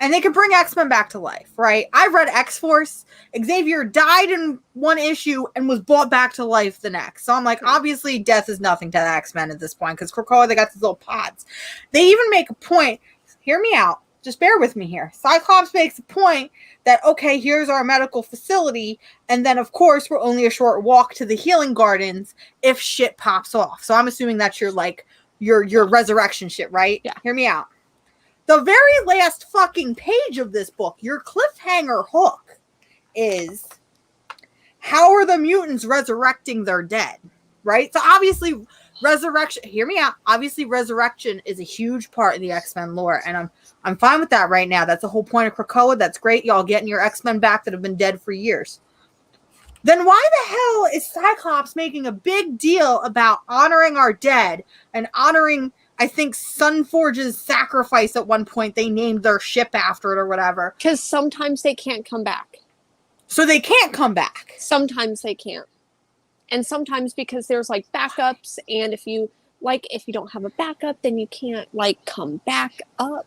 and they can bring X-Men back to life, right? I've read X-Force. Xavier died in one issue and was brought back to life the next. So I'm like, obviously, death is nothing to the X-Men at this point, because Krakoa, they got these little pods. They even make a point, hear me out, just bear with me here. Cyclops makes a point that, okay, here's our medical facility, and then, of course, we're only a short walk to the healing gardens if shit pops off. So I'm assuming that's your resurrection shit, right? Yeah. Hear me out. The very last fucking page of this book, your cliffhanger hook is, how are the mutants resurrecting their dead, right? So obviously, resurrection, hear me out, obviously resurrection is a huge part of the X-Men lore, and I'm fine with that right now. That's the whole point of Krakoa. That's great. Y'all getting your X-Men back that have been dead for years. Then why the hell is Cyclops making a big deal about honoring our dead and honoring, I think, Sunforge's sacrifice at one point? They named their ship after it or whatever. Because sometimes they can't come back. So they can't come back. Sometimes they can't. And sometimes because there's like backups, and if you don't have a backup, then you can't like come back up.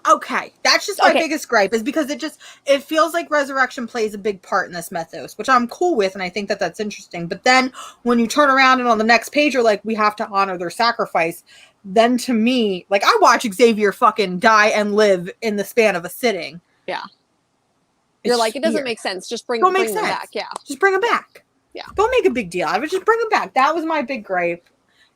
Okay, that's just my biggest gripe, is because it feels like resurrection plays a big part in this mythos, which I'm cool with, and I think that that's interesting. But then when you turn around and on the next page you're like, we have to honor their sacrifice, then to me, like, I watch Xavier fucking die and live in the span of a sitting. Yeah. You're like, it doesn't make sense. Just bring them back. Yeah. Just bring them back. Yeah. Don't make a big deal. I would just bring them back. That was my big gripe.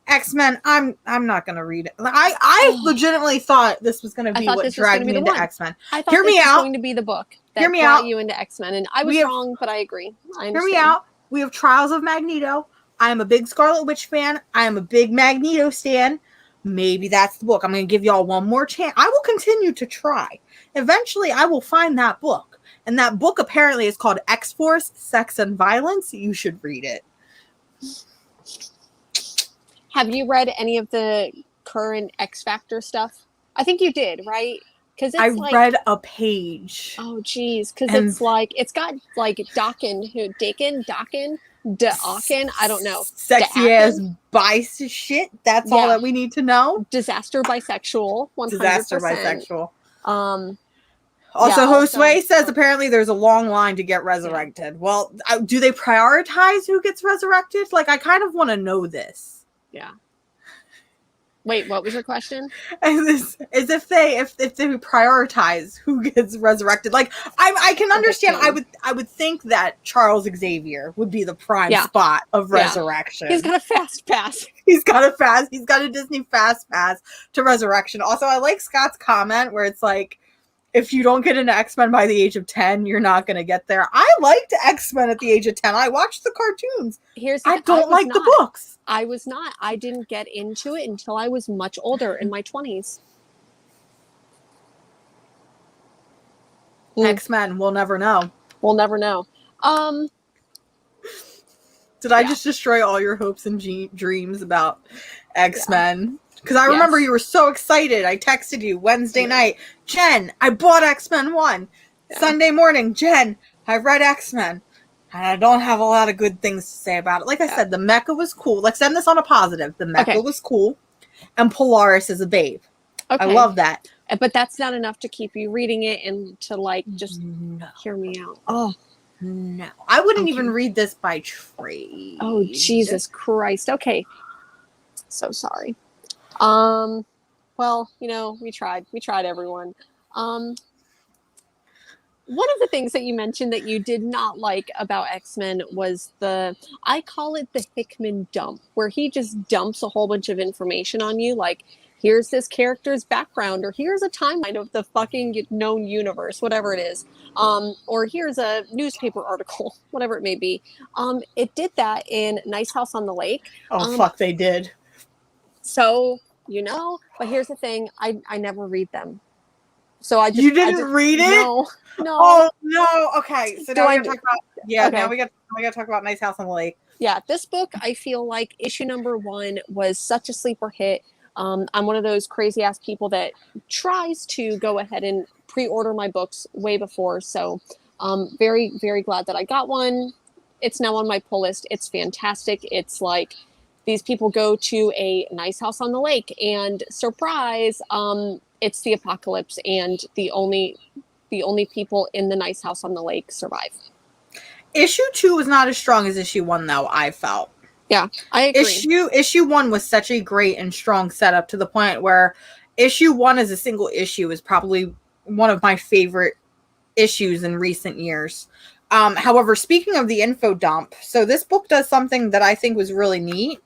X-Men, I'm not gonna read it. I legitimately thought this was gonna be what dragged me into X-Men. I thought this was going to be the book that brought you into X-Men, and I was wrong, but I agree. Hear me out. We have Trials of Magneto. I am a big Scarlet Witch fan. I am a big Magneto stan. Maybe that's the book. I'm gonna give y'all one more chance. I will continue to try. Eventually, I will find that book, and that book apparently is called X-Force: Sex and Violence. You should read it. Have you read any of the current X Factor stuff? I think you did, right? Because I read a page. Oh, geez, because it's got like Duggen, I don't know. Sexy ass bice shit. That's all that we need to know. Disaster bisexual. 100%. Disaster bisexual. Also, Josue says apparently there's a long line to get resurrected. Yeah. Well, do they prioritize who gets resurrected? Like, I kind of want to know this. Yeah. Wait, what was your question? As if they prioritize who gets resurrected. Like, I can understand. I would think that Charles Xavier would be the prime spot of resurrection. He's got a fast pass. He's got a Disney fast pass to resurrection. Also, I like Scott's comment where it's like, if you don't get into X-Men by the age of 10, you're not going to get there. I liked X-Men at the age of 10. I watched the cartoons. I don't like the books. I was not. I didn't get into it until I was much older, in my 20s. X-Men, we'll never know. We'll never know. Did I just destroy all your hopes and dreams about X-Men? Because I remember you were so excited. I texted you Wednesday night, Jen, I bought X-Men 1. Yeah. Sunday morning, Jen, I read X-Men. And I don't have a lot of good things to say about it. Like I said, the mecha was cool. Let's end this on a positive. The mecha was cool. And Polaris is a babe. Okay. I love that. But that's not enough to keep you reading it and to, like, just hear me out. Oh. No. I wouldn't even read this by trade. Oh, Jesus Christ. Okay. So sorry. Well, you know, we tried. We tried, everyone. One of the things that you mentioned that you did not like about X-Men was I call it the Hickman dump, where he just dumps a whole bunch of information on you, like, here's this character's background, or here's a timeline of the fucking known universe, whatever it is. Or here's a newspaper article, whatever it may be. It did that in Nice House on the Lake. Oh, fuck, they did. So, you know, but here's the thing, I never read them. So You didn't read it? No. Oh, no. Okay. So now we gotta talk about, now we gotta talk about Nice House on the Lake. Yeah, this book, I feel like issue number 1 was such a sleeper hit. I'm one of those crazy ass people that tries to go ahead and pre-order my books way before. So very, very glad that I got one. It's now on my pull list. It's fantastic. It's like these people go to a nice house on the lake and surprise, it's the apocalypse and the only people in the nice house on the lake survive. Issue 2 was not as strong as issue 1 though, I felt. Yeah, I agree. Issue 1 was such a great and strong setup to the point where issue 1 as a single issue is probably one of my favorite issues in recent years. However, speaking of the info dump, so this book does something that I think was really neat.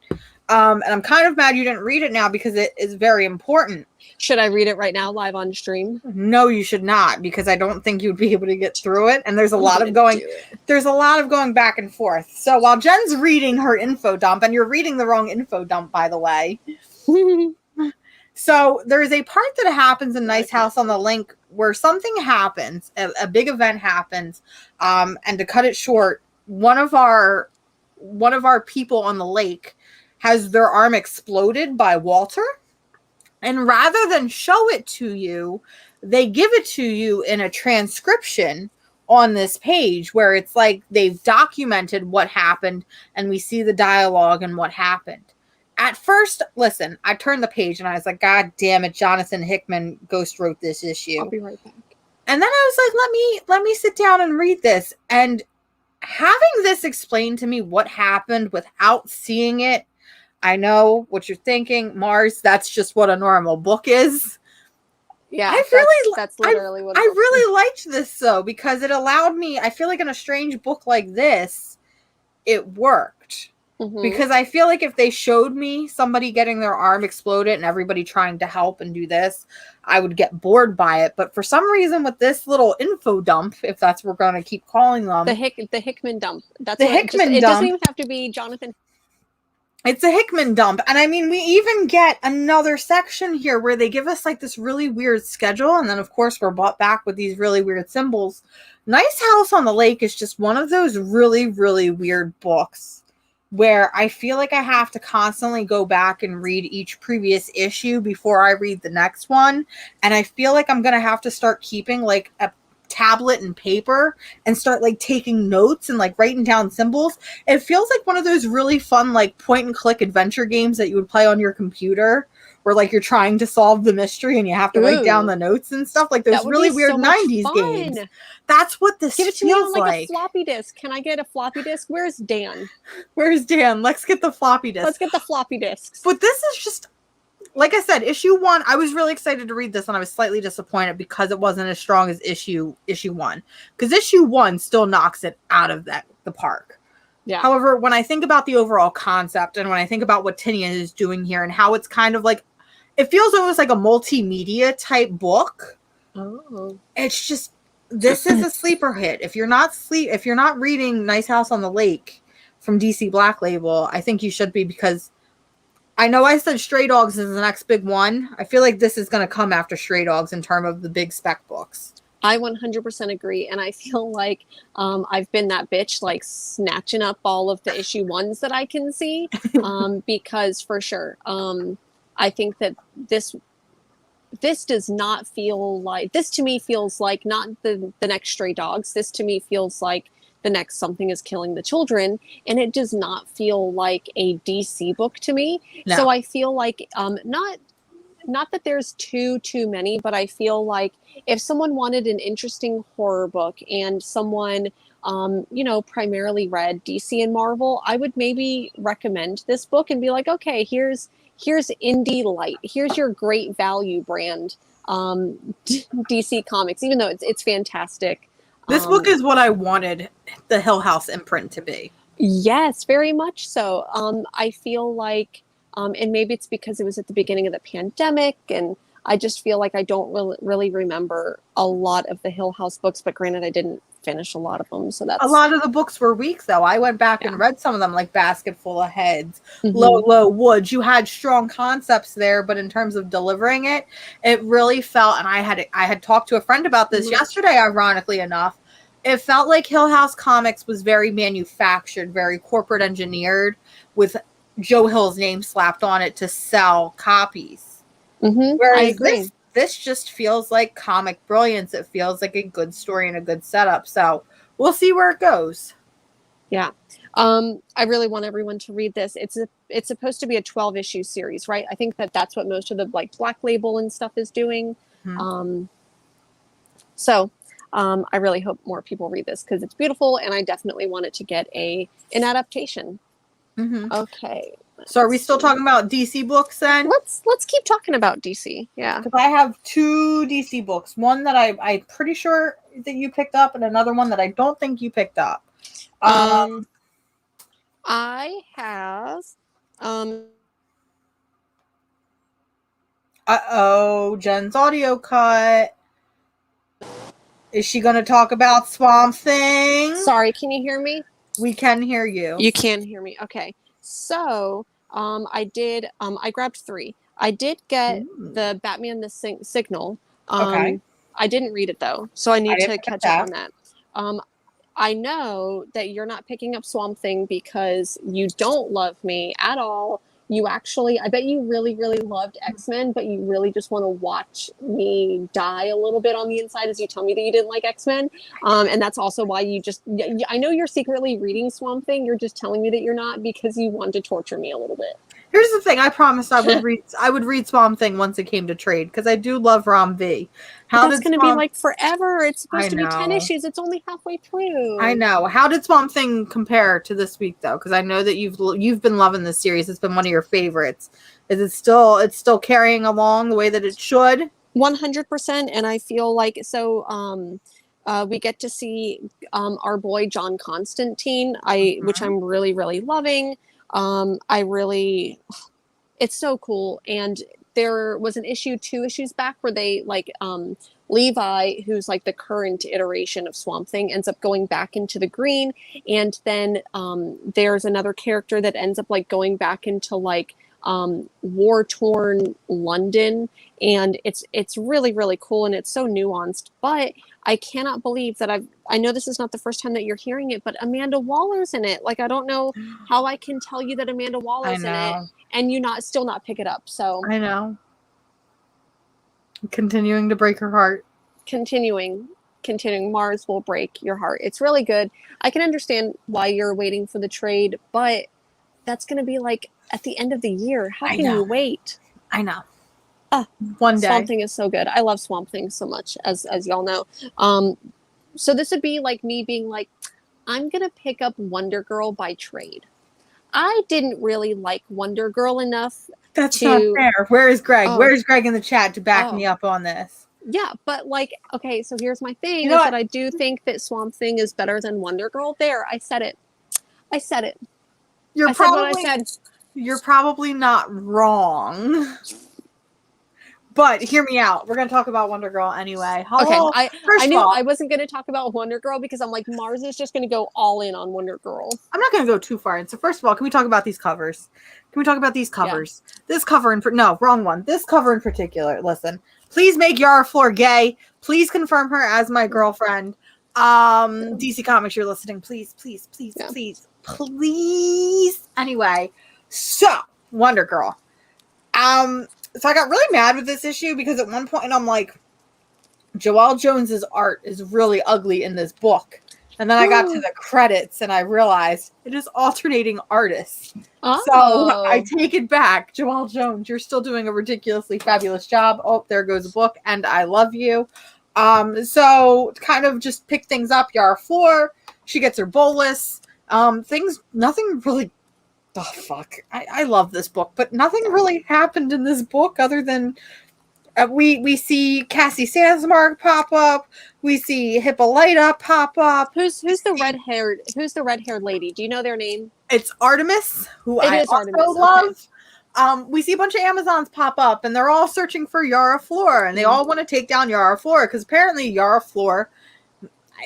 And I'm kind of mad you didn't read it now because it is very important. Should I read it right now live on stream? No, you should not, because I don't think you'd be able to get through it. And there's a lot of going back and forth. So while Jen's reading her info dump, and you're reading the wrong info dump, by the way. So there's a part that happens in Nice House on the Lake where something happens, a big event happens. And to cut it short, one of our people on the lake has their arm exploded by Walter. And rather than show it to you, they give it to you in a transcription on this page where it's like they've documented what happened and we see the dialogue and what happened. At first, listen, I turned the page and I was like, God damn it, Jonathan Hickman ghost wrote this issue. I'll be right back. And then I was like, let me sit down and read this. And having this explained to me what happened without seeing it, I know what you're thinking, Mars, that's just what a normal book is. Yeah, that's literally what I really liked this though, because it allowed me, I feel like in a strange book like this, it worked. Mm-hmm. Because I feel like if they showed me somebody getting their arm exploded and everybody trying to help and do this, I would get bored by it. But for some reason with this little info dump, if that's what we're going to keep calling them. The Hickman dump. That's the Hickman dump. It doesn't even have to be Jonathan. It's a Hickman dump. And I mean, we even get another section here where they give us like this really weird schedule. And then of course we're brought back with these really weird symbols. Nice House on the Lake is just one of those really, really weird books where I feel like I have to constantly go back and read each previous issue before I read the next one. And I feel like I'm going to have to start keeping like a tablet and paper and start like taking notes and like writing down symbols. It feels like one of those really fun like point and click adventure games that you would play on your computer where like you're trying to solve the mystery and you have to write down the notes and stuff, like those really weird 90s games. That's what this feels like. Give it to me on like a floppy disk. Can I get a floppy disk? Where's Dan? Let's get the floppy disk. Let's get the floppy disks. But this is just, like I said, issue 1, I was really excited to read this and I was slightly disappointed because it wasn't as strong as issue 1. Because issue 1 still knocks it out of the park. Yeah. However, when I think about the overall concept and when I think about what Tinian is doing here and how it's kind of like, it feels almost like a multimedia type book. Oh. It's just, this is a sleeper hit. If you're not reading Nice House on the Lake from DC Black Label, I think you should be, because I know I said Stray Dogs is the next big one. I feel like this is going to come after Stray Dogs in terms of the big spec books. I 100% agree. And I feel like I've been that bitch, like snatching up all of the issue ones that I can see. Because for sure, I think that this does not feel like, this to me feels like not the next Stray Dogs. This to me feels like the next Something is Killing the Children. And it does not feel like a DC book to me. No. So I feel like not that there's too many, but I feel like if someone wanted an interesting horror book and someone primarily read DC and Marvel, I would maybe recommend this book and be like, okay, here's indie light, here's your great value brand DC Comics, even though it's fantastic. This book is what I wanted the Hill House imprint to be. Yes, very much so. I feel like and maybe it's because it was at the beginning of the pandemic, and I just feel like I don't really remember a lot of the Hill House books, but granted, I didn't finish a lot of them. So that's a lot of the books were weeks, though. I went back and read some of them, like Basket Full of Heads, Mm-hmm. Low Woods. You had strong concepts there, but in terms of delivering it, it really felt, and I had talked to a friend about this yesterday, ironically enough. It felt like Hill House Comics was very manufactured, very corporate engineered, with Joe Hill's name slapped on it to sell copies. Mm-hmm. Whereas I agree. this just feels like comic brilliance. It feels like a good story and a good setup. So we'll see where it goes. Yeah. I really want everyone to read this. It's supposed to be a 12-issue series, right? I think that's what most of the like Black Label and stuff is doing. Mm-hmm. I really hope more people read this because it's beautiful, and I definitely want it to get an adaptation. Mm-hmm. Okay. So are we still talking about DC books then? Let's keep talking about DC. Yeah. Because I have 2 DC books. One that I'm pretty sure that you picked up, and another one that I don't think you picked up. I have Jen's audio cut. Is she going to talk about Swamp Thing? Sorry, can you hear me? We can hear you. You can hear me. Okay. So, I grabbed 3. I did get the Batman the Signal. Okay. I didn't read it though, so I need to catch up on that. I know that you're not picking up Swamp Thing because you don't love me at all. You actually, I bet you really, really loved X-Men, but you really just want to watch me die a little bit on the inside as you tell me that you didn't like X-Men. And that's also why I know you're secretly reading Swamp Thing. You're just telling me that you're not because you want to torture me a little bit. Here's the thing. I promised I would read Swamp Thing once it came to trade because I do love Rom V. That's going to be like forever. It's supposed to be 10 issues. It's only halfway through. I know. How did Swamp Thing compare to this week though? Because I know that you've been loving this series. It's been one of your favorites. Is it still? It's still carrying along the way that it should. 100%. And I feel like so. We get to see our boy John Constantine. Which I'm really, really loving. It's so cool. And there was an issue 2 issues back where they like Levi, who's like the current iteration of Swamp Thing, ends up going back into the green, and then there's another character that ends up like going back into like war-torn London, and it's really, really cool, and it's so nuanced. But I cannot believe that I know this is not the first time that you're hearing it, but Amanda Waller's in it. Like, I don't know how I can tell you that Amanda Waller's in it and you still not pick it up. So I know. Continuing to break her heart. Continuing. Mars will break your heart. It's really good. I can understand why you're waiting for the trade, but that's going to be like at the end of the year. How can you wait? I know. One day. Swamp Thing is so good. I love Swamp Thing so much, as y'all know. So this would be like me being like, I'm going to pick up Wonder Girl by trade. I didn't really like Wonder Girl enough. That's not fair. Where is Greg? Oh. Where's Greg in the chat to back me up on this? Yeah, but like, okay, so here's my thing, that I do think that Swamp Thing is better than Wonder Girl. There, I said it. You're said what I said. You're probably not wrong. But hear me out. We're going to talk about Wonder Girl anyway. Okay, I knew I wasn't going to talk about Wonder Girl because I'm like, Mars is just going to go all in on Wonder Girl. I'm not going to go too far in. So first of all, can we talk about these covers? Yeah. This cover wrong one. This cover in particular. Listen, Please make Yara Flor gay. Please confirm her as my girlfriend. DC Comics, you're listening. Please, please, please, Yeah. please, please. Anyway, so Wonder Girl. So I got really mad with this issue because at one point I'm like, Joelle Jones's art is really ugly in this book. And then I got to the credits and I realized it is alternating artists. Oh. So I take it back. Joelle Jones, you're still doing a ridiculously fabulous job. Oh, there goes a book, and I love you. So kind of just pick things up. Yara Flor, she gets her bolus. Nothing really. Oh fuck! I love this book, but nothing really happened in this book other than we see Cassie Sandsmark pop up. We see Hippolyta pop up. Who's the red haired lady? Do you know their name? It's Artemis, who I also Artemis. love. Okay. We see a bunch of Amazons pop up, and they're all searching for Yara Flor, and they all want to take down Yara Flor because apparently Yara Flor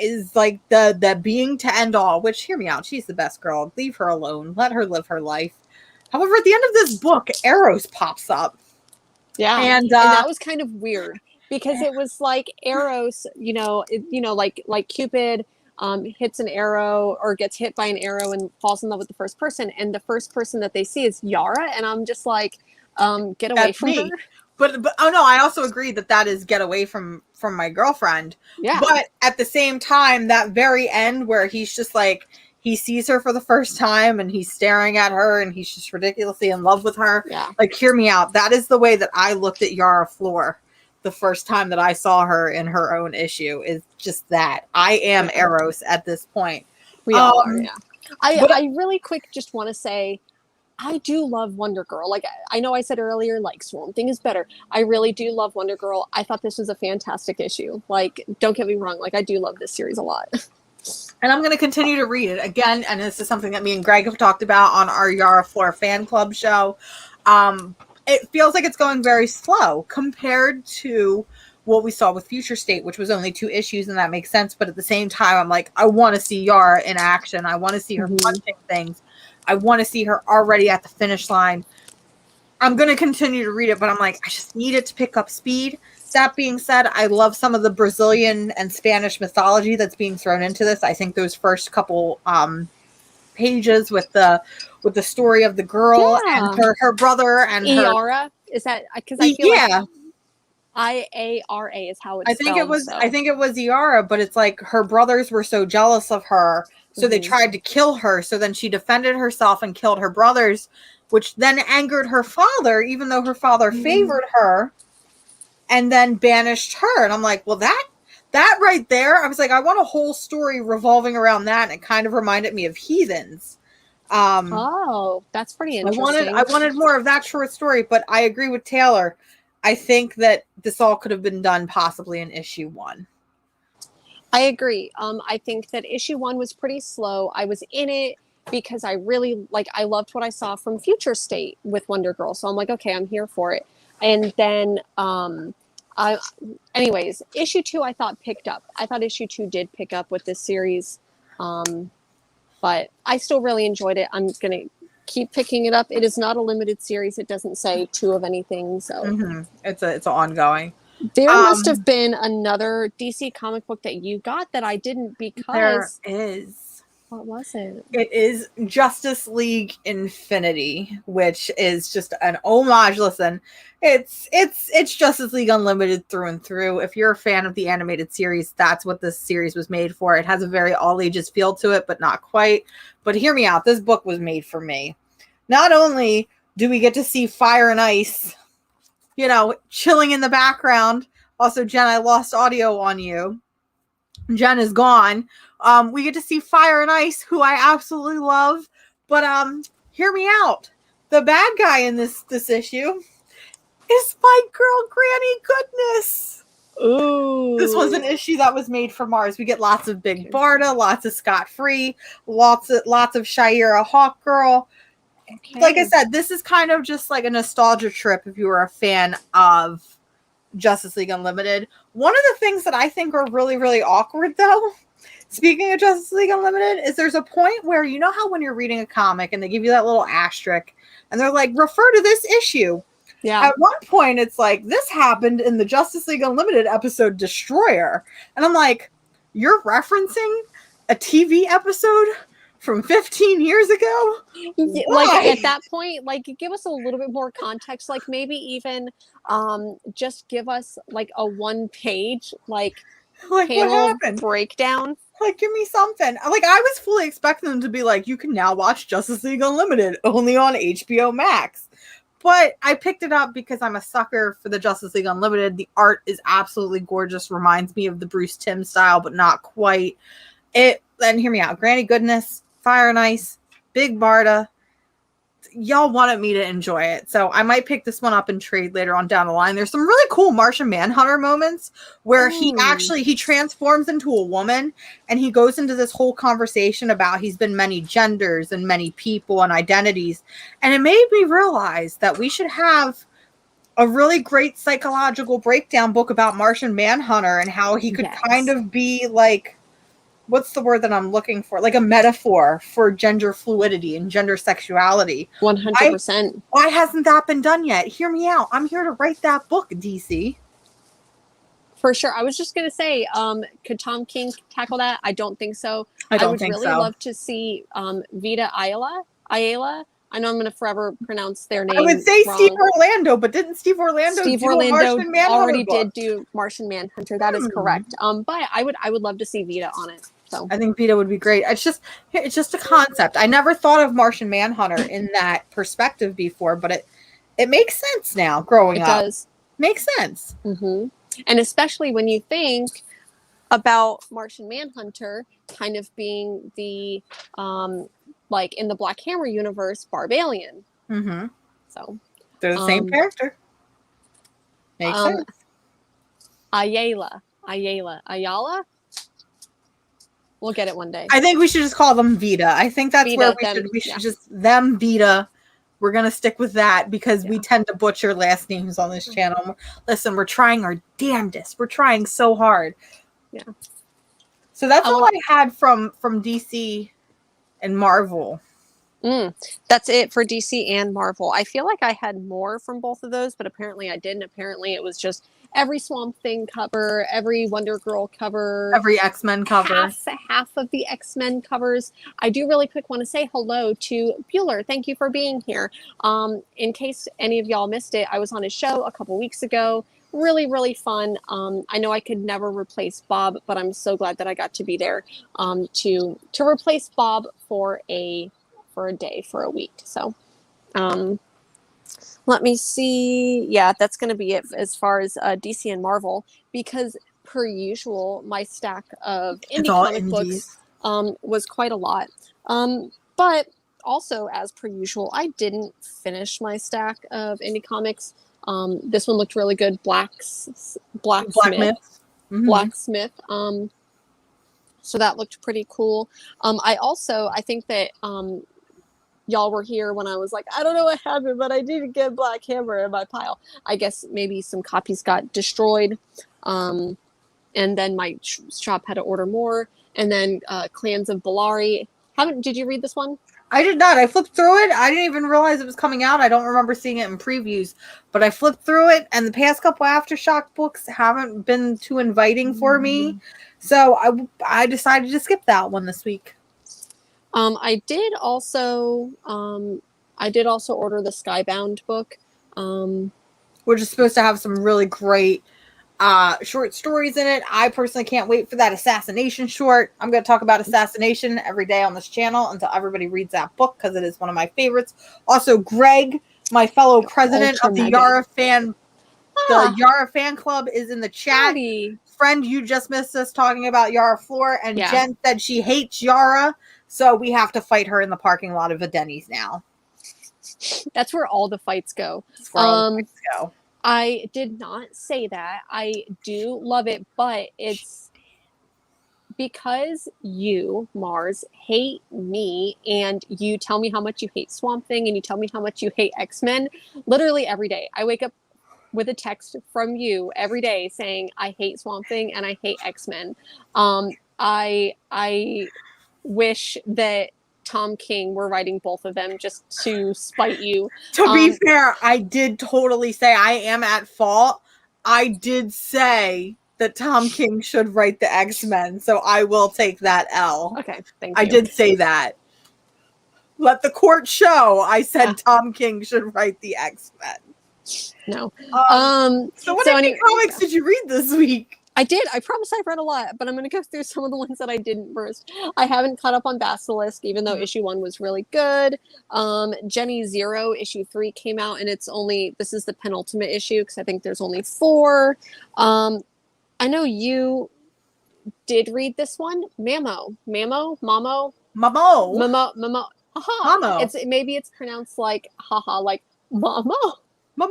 is like the being to end all. Which, hear me out, she's the best girl. Leave her alone. Let her live her life. However, at the end of this book, Eros pops up. Yeah, and that was kind of weird because it was like Eros, like Cupid hits an arrow or gets hit by an arrow and falls in love with the first person, and the first person that they see is Yara, and I'm just like, get away from her. But oh no, I also agree that is get away from my girlfriend. Yeah. But at the same time, that very end where he's just like, he sees her for the first time and he's staring at her and he's just ridiculously in love with her. Yeah. Like, hear me out. That is the way that I looked at Yara Flor the first time that I saw her in her own issue, is just that. I am Eros at this point. We all are, yeah. I really quick just want to say, I do love Wonder Girl. Like, I know I said earlier, like, Swamp Thing is better. I really do love Wonder Girl. I thought this was a fantastic issue. Like, don't get me wrong. Like, I do love this series a lot. And I'm going to continue to read it again. And this is something that me and Greg have talked about on our Yara Flor fan club show. It feels like it's going very slow compared to what we saw with Future State, which was only 2 issues, and that makes sense. But at the same time, I'm like, I want to see Yara in action. I want to see her punching things. I want to see her already at the finish line. I'm going to continue to read it, but I'm like, I just need it to pick up speed. That being said, I love some of the Brazilian and Spanish mythology that's being thrown into this. I think those first couple pages with the story of the girl and her brother and Iara, is that because I feel like IARA is how it's spelled. I think it was Iara, but it's like her brothers were so jealous of her, so they tried to kill her. So then she defended herself and killed her brothers, which then angered her father, even though her father favored her, and then banished her. And I'm like, well, that right there, I was like, I want a whole story revolving around that. And it kind of reminded me of Heathens. That's pretty interesting. I wanted more of that short story, but I agree with Taylor. I think that this all could have been done possibly in issue 1. I agree. I think that issue 1 was pretty slow. I was in it because I really I loved what I saw from Future State with Wonder Girl. So I'm like, okay, I'm here for it. And then, anyways, issue 2 I thought picked up. I thought issue 2 did pick up with this series. But I still really enjoyed it. I'm going to keep picking it up. It is not a limited series. It doesn't say 2 of anything. So it's ongoing. There must have been another DC comic book that you got that I didn't because... There is. What was it? It is Justice League Infinity, which is just an homage. Listen, it's Justice League Unlimited through and through. If you're a fan of the animated series, that's what this series was made for. It has a very all ages feel to it, but not quite. But hear me out. This book was made for me. Not only do we get to see Fire and Ice, chilling in the background. Also, Jen, I lost audio on you. Jen is gone. We get to see Fire and Ice, who I absolutely love. But hear me out. The bad guy in this issue is my girl Granny Goodness. Ooh. This was an issue that was made for Mars. We get lots of Big Barda, lots of Scott Free, lots of Shira Hawk Girl. Okay. Like I said, this is kind of just like a nostalgia trip if you were a fan of Justice League Unlimited. One of the things that I think are really, really awkward, though, speaking of Justice League Unlimited, is there's a point where, how when you're reading a comic and they give you that little asterisk and they're like, refer to this issue. Yeah. At one point, it's like, this happened in the Justice League Unlimited episode Destroyer. And I'm like, you're referencing a TV episode from 15 years ago? Like Why? at that point, like give us a little bit more context. Like maybe even just give us like a 1-page like Like, what panel happened? breakdown. Like, give me something. Like, I was fully expecting them to be like, you can now watch Justice League Unlimited only on HBO Max. But I picked it up because I'm a sucker for the Justice League Unlimited. The art is absolutely gorgeous. Reminds me of the Bruce Timm style, but not quite. Then hear me out. Granny Goodness, Fire and Ice, Big Barda. Y'all wanted me to enjoy it. So I might pick this one up and trade later on down the line. There's some really cool Martian Manhunter moments where he transforms into a woman, and he goes into this whole conversation about he's been many genders and many people and identities. And it made me realize that we should have a really great psychological breakdown book about Martian Manhunter and how he could kind of be like, what's the word that I'm looking for? Like a metaphor for gender fluidity and gender sexuality. 100%. Why hasn't that been done yet? Hear me out. I'm here to write that book, DC. For sure. I was just going to say, could Tom King tackle that? I don't think so. I would really love to see Vita Ayala. I know I'm going to forever pronounce their name. I would say wrong. Steve Orlando, but didn't Steve Orlando do a Martian Manhunter already book? did do Martian Manhunter. That is correct. But I would love to see Vita on it. So I think Vita would be great. It's just a concept. I never thought of Martian Manhunter in that perspective before, but it makes sense now. Growing up, it does makes sense. Mm-hmm. And especially when you think about Martian Manhunter kind of being the like in the Black Hammer universe, Barbalian. Mm-hmm. So they're the same character. Makes sense. Ayala. We'll get it one day. I think we should just call them Vita. I think that's Vita, where we should just them Vita. We're going to stick with that because we tend to butcher last names on this channel. Listen, we're trying our damnedest. We're trying so hard. Yeah. So that's all I had from DC and Marvel. That's it for DC and Marvel. I feel like I had more from both of those, but apparently I didn't. Apparently it was just every Swamp Thing cover, every Wonder Girl cover, every X-Men cover, half of the X-Men covers. I do really quick want to say hello to Bueller. Thank you for being here. In case any of y'all missed it, I was on his show a couple weeks ago. Really, really fun. I know I could never replace Bob, but I'm so glad that I got to be there to replace Bob for a day, for a week. So let me see. Yeah, that's going to be it as far as DC and Marvel, because per usual, my stack of indie comic books was quite a lot. But also, as per usual, I didn't finish my stack of indie comics. This one looked really good. Blacksmith. Blacksmith. So that looked pretty cool. I think that y'all were here when I was like, I don't know what happened, but I did get Black Hammer in my pile. I guess maybe some copies got destroyed. And then my shop had to order more. And then Clans of Bellari. Did you read this one? I did not. I flipped through it. I didn't even realize it was coming out. I don't remember seeing it in previews, but I flipped through it, and the past couple Aftershock books haven't been too inviting for me. So I decided to skip that one this week. I did also order the Skybound book. We're just supposed to have some really great short stories in it. I personally can't wait for that assassination short. I'm going to talk about assassination every day on this channel until everybody reads that book, because it is one of my favorites. Also, Greg, my fellow president of the Yara fan, the Yara fan club, is in the chat. Howdy. Friend, you just missed us talking about Yara Floor, and Jen said she hates Yara, so we have to fight her in the parking lot of a Denny's now. That's where all the fights go. That's where all the fights go. I did not say that. I do love it, but it's because you, Mars, hate me, and you tell me how much you hate Swamp Thing, and you tell me how much you hate X-Men literally every day. I wake up with a text from you every day saying I hate Swamp Thing and I hate X-Men. I wish that Tom King were writing both of them just to spite you. To be fair, I did totally say I am at fault. I did say that Tom King should write the X-Men, so I will take that L. Okay, thank you. I did say that. Let the court show. I said Tom King should write the X-Men. No. So what comics did you read this week? I did. I promise I read a lot, but I'm going to go through some of the ones that I didn't first. I haven't caught up on Basilisk, even though issue 1 was really good. Jenny Zero, issue 3 came out, and this is the penultimate issue because I think there's only 4. I know you did read this one, Mamo. Haha. Mamo. Maybe it's pronounced like haha, like Mama. Tell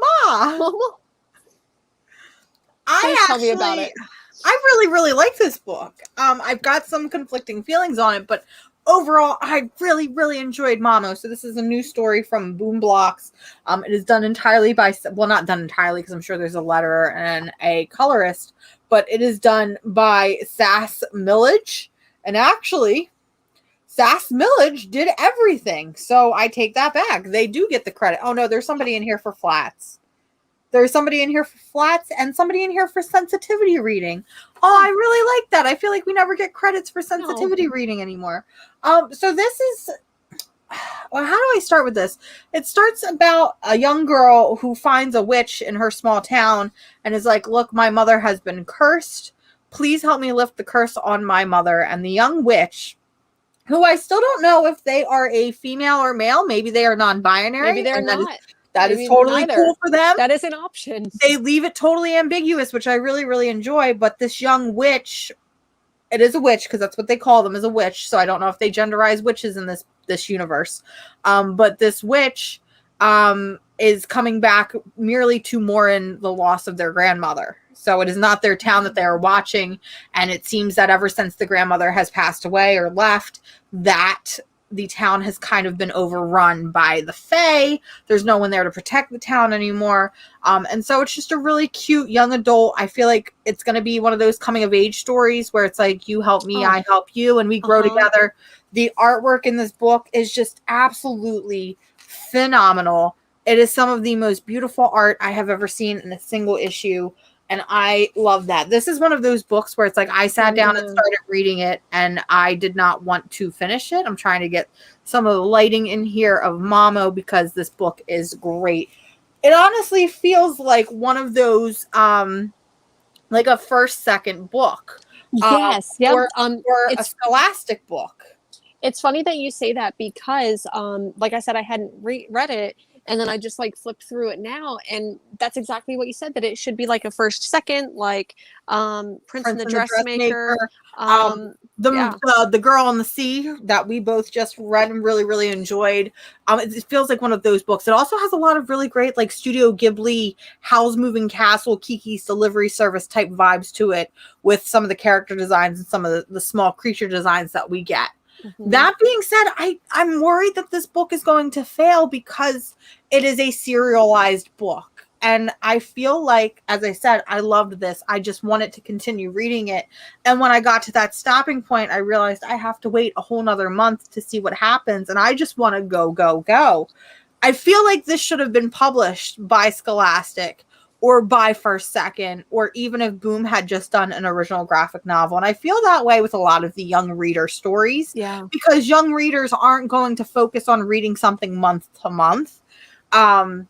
me about it. I really like this book. I've got some conflicting feelings on it, but overall, I really enjoyed Mamo. So this is a new story from Boom Blocks. It is done entirely by, well, not done entirely because I'm sure there's a letterer and a colorist, but it is done by Sass Millage. And actually, Sass Millage did everything. So I take that back. They do get the credit. Oh no, there's somebody in here for flats. There's somebody in here for flats and somebody in here for sensitivity reading. Oh, I really like that. I feel like we never get credits for sensitivity reading anymore. So this is, well, how do I start with this? It starts about a young girl who finds a witch in her small town and is like, look, my mother has been cursed. Please help me lift the curse on my mother. And the young witch, who I still don't know if they are a female or male. Maybe they are non-binary. Maybe they're not. That is totally cool for them. That is an option. They leave it totally ambiguous, which I really enjoy. But this young witch, it is a witch because that's what they call them, is a witch. So I don't know if they genderize witches in this universe. But this witch is coming back merely to mourn the loss of their grandmother. So it is not their town that they are watching. And it seems that ever since the grandmother has passed away or left, that the town has kind of been overrun by the Fae. There's no one there to protect the town anymore. And so it's just a really cute young adult. I feel like it's going to be one of those coming of age stories where it's like, you help me, I help you, and we grow together. The artwork in this book is just absolutely phenomenal. It is some of the most beautiful art I have ever seen in a single issue. And I love that. This is one of those books where it's like I sat down and started reading it and I did not want to finish it. I'm trying to get some of the lighting in here of Mamo because this book is great. It honestly feels like one of those, like a first, second book. Yes. Or a scholastic book. It's funny that you say that because, like I said, I hadn't read it. And then I just like flipped through it now, and that's exactly what you said, that it should be like a first, second, like Prince and the Dressmaker. The Girl on the Sea that we both just read and really enjoyed. It feels like one of those books. It also has a lot of really great like Studio Ghibli, Howl's Moving Castle, Kiki's Delivery Service type vibes to it, with some of the character designs and some of the small creature designs that we get. That being said, I'm worried that this book is going to fail because it is a serialized book. And I feel like, as I said, I loved this. I just wanted to continue reading it. And when I got to that stopping point, I realized I have to wait a whole nother month to see what happens. And I just want to go. I feel like this should have been published by Scholastic or by First Second, or even if Boom had just done an original graphic novel. And I feel that way with a lot of the young reader stories. Yeah. Because young readers aren't going to focus on reading something month to month. I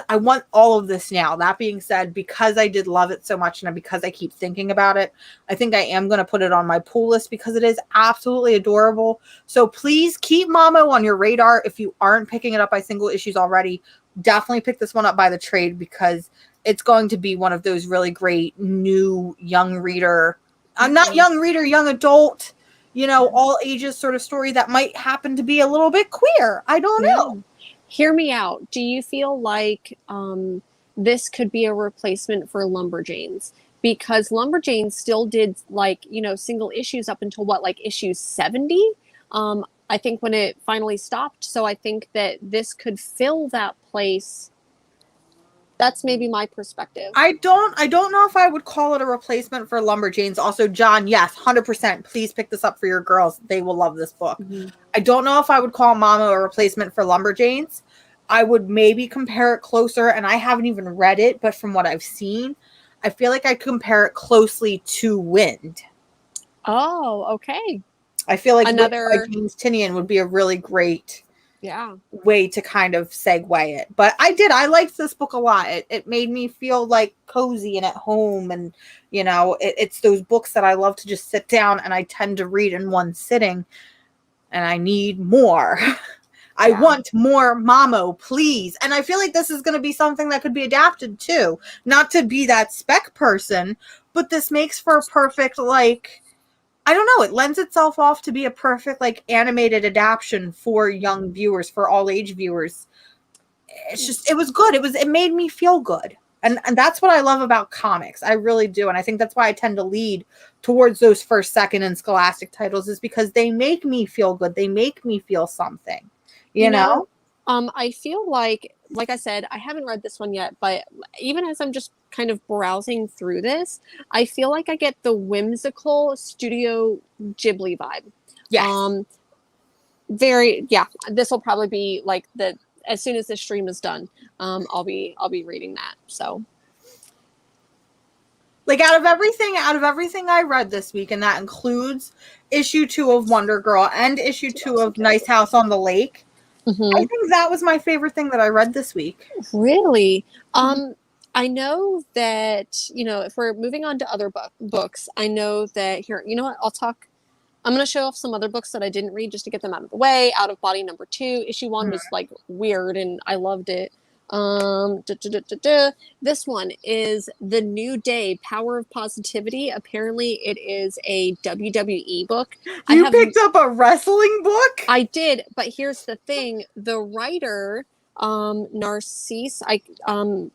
want all of this now. That being said, because I did love it so much and because I keep thinking about it, I think I am going to put it on my pull list because it is absolutely adorable. So please keep Mamo on your radar. If you aren't picking it up by single issues already, definitely pick this one up by the trade because it's going to be one of those really great new young reader. I'm not young reader, young adult, all ages sort of story that might happen to be a little bit queer. I don't know. Hear me out. Do you feel like this could be a replacement for Lumberjanes? Because Lumberjanes still did single issues up until issue 70? I think when it finally stopped. So I think that this could fill that place That's maybe my perspective. I don't know if I would call it a replacement for Lumberjanes. Also, John, yes, 100%. Please pick this up for your girls. They will love this book. Mm-hmm. I don't know if I would call Mamo a replacement for Lumberjanes. I would maybe compare it closer, and I haven't even read it, but from what I've seen, I feel like I compare it closely to Wind. Oh, okay. I feel like Another Wind by James Tinian would be a really great yeah way to kind of segue it. But I liked this book a lot. It made me feel like cozy and at home, and you know, it's those books that I love to just sit down and I tend to read in one sitting, and I need more. I want more Mamo, please. And I feel like this is going to be something that could be adapted too. Not to be that spec person, but this makes for a perfect, like, I don't know, it lends itself off to be a perfect, like, animated adaptation for young viewers, for all age viewers. It's just, it was good. It made me feel good. And that's what I love about comics. I really do. And I think that's why I tend to lead towards those first, second, and Scholastic titles, is because they make me feel good. They make me feel something, you know? I feel like I said, I haven't read this one yet, but even as I'm just kind of browsing through this, I feel like I get the whimsical Studio Ghibli vibe. Yes. This will probably be like as soon as this stream is done, I'll be reading that. So, like, out of everything I read this week, and that includes issue 2 of Wonder Girl and issue 2 of Nice House on the Lake, I think that was my favorite thing that I read this week. Really? I know that, you know, if we're moving on to other books, I know that here, you know what, I'm going to show off some other books that I didn't read just to get them out of the way. Out of Body number 2, issue 1 was like weird and I loved it. This one is The New Day, Power of Positivity. Apparently it is a WWE book. You picked up a wrestling book? I did, but here's the thing. The writer, Narcisse, Evan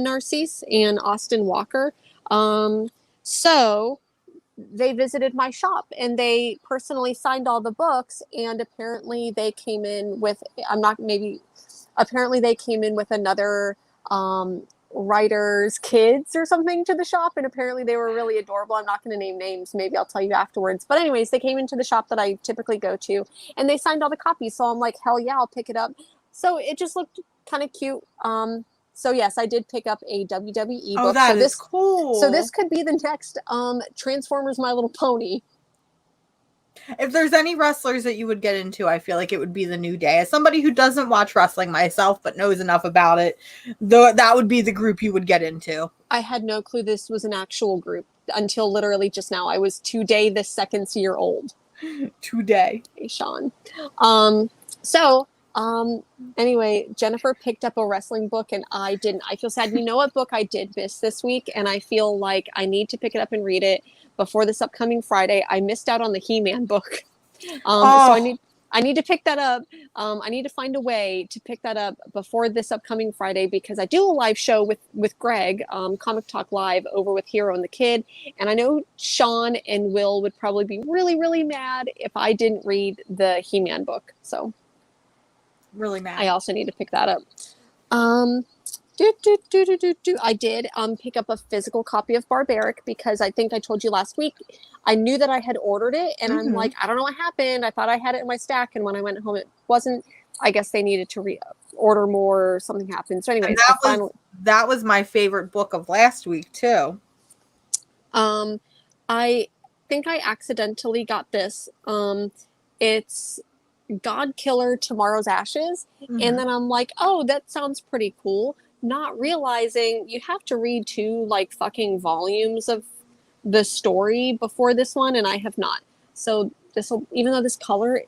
Narcisse and Austin Walker. So they visited my shop and they personally signed all the books, and apparently they came in with another writer's kids or something to the shop, and apparently they were really adorable. I'm not going to name names, maybe I'll tell you afterwards, but anyways, they came into the shop that I typically go to and they signed all the copies, so I'm like, hell yeah, I'll pick it up. So it just looked kind of cute. So yes, I did pick up a WWE book. That is cool. So this could be the next Transformers My Little Pony. If there's any wrestlers that you would get into, I feel like it would be The New Day. As somebody who doesn't watch wrestling myself but knows enough about it, that would be the group you would get into. I had no clue this was an actual group until literally just now. I was today the second year old. Today. Hey, Sean. Anyway, Jennifer picked up a wrestling book and I didn't. I feel sad. You know what book I did miss this week? And I feel like I need to pick it up and read it before this upcoming Friday. I missed out on the He-Man book. So I need to pick that up. I need to find a way to pick that up before this upcoming Friday, because I do a live show with Greg, Comic Talk Live, over with Hero and the Kid. And I know Sean and Will would probably be really, really mad if I didn't read the He-Man book. So really mad. I also need to pick that up. I did pick up a physical copy of Barbaric, because I think I told you last week I knew that I had ordered it, and I'm like, I don't know what happened. I thought I had it in my stack, and when I went home it wasn't. I guess they needed to order more, or something happened. So anyways, that was my favorite book of last week too. I think I accidentally got this. It's God Killer Tomorrow's Ashes, and then I'm like, oh, that sounds pretty cool, not realizing you have to read 2 like fucking volumes of the story before this one, and I have not. So this will, even though this cover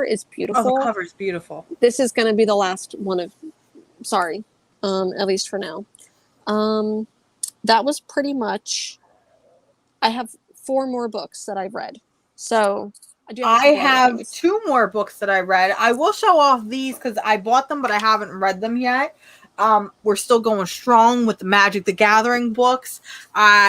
is beautiful, the cover is beautiful, this is going to be the last one of, at least for now. That was pretty much, I have 4 more books that I've read, so I have 2 more books that I read. I will show off these because I bought them, but I haven't read them yet. We're still going strong with the Magic the Gathering books.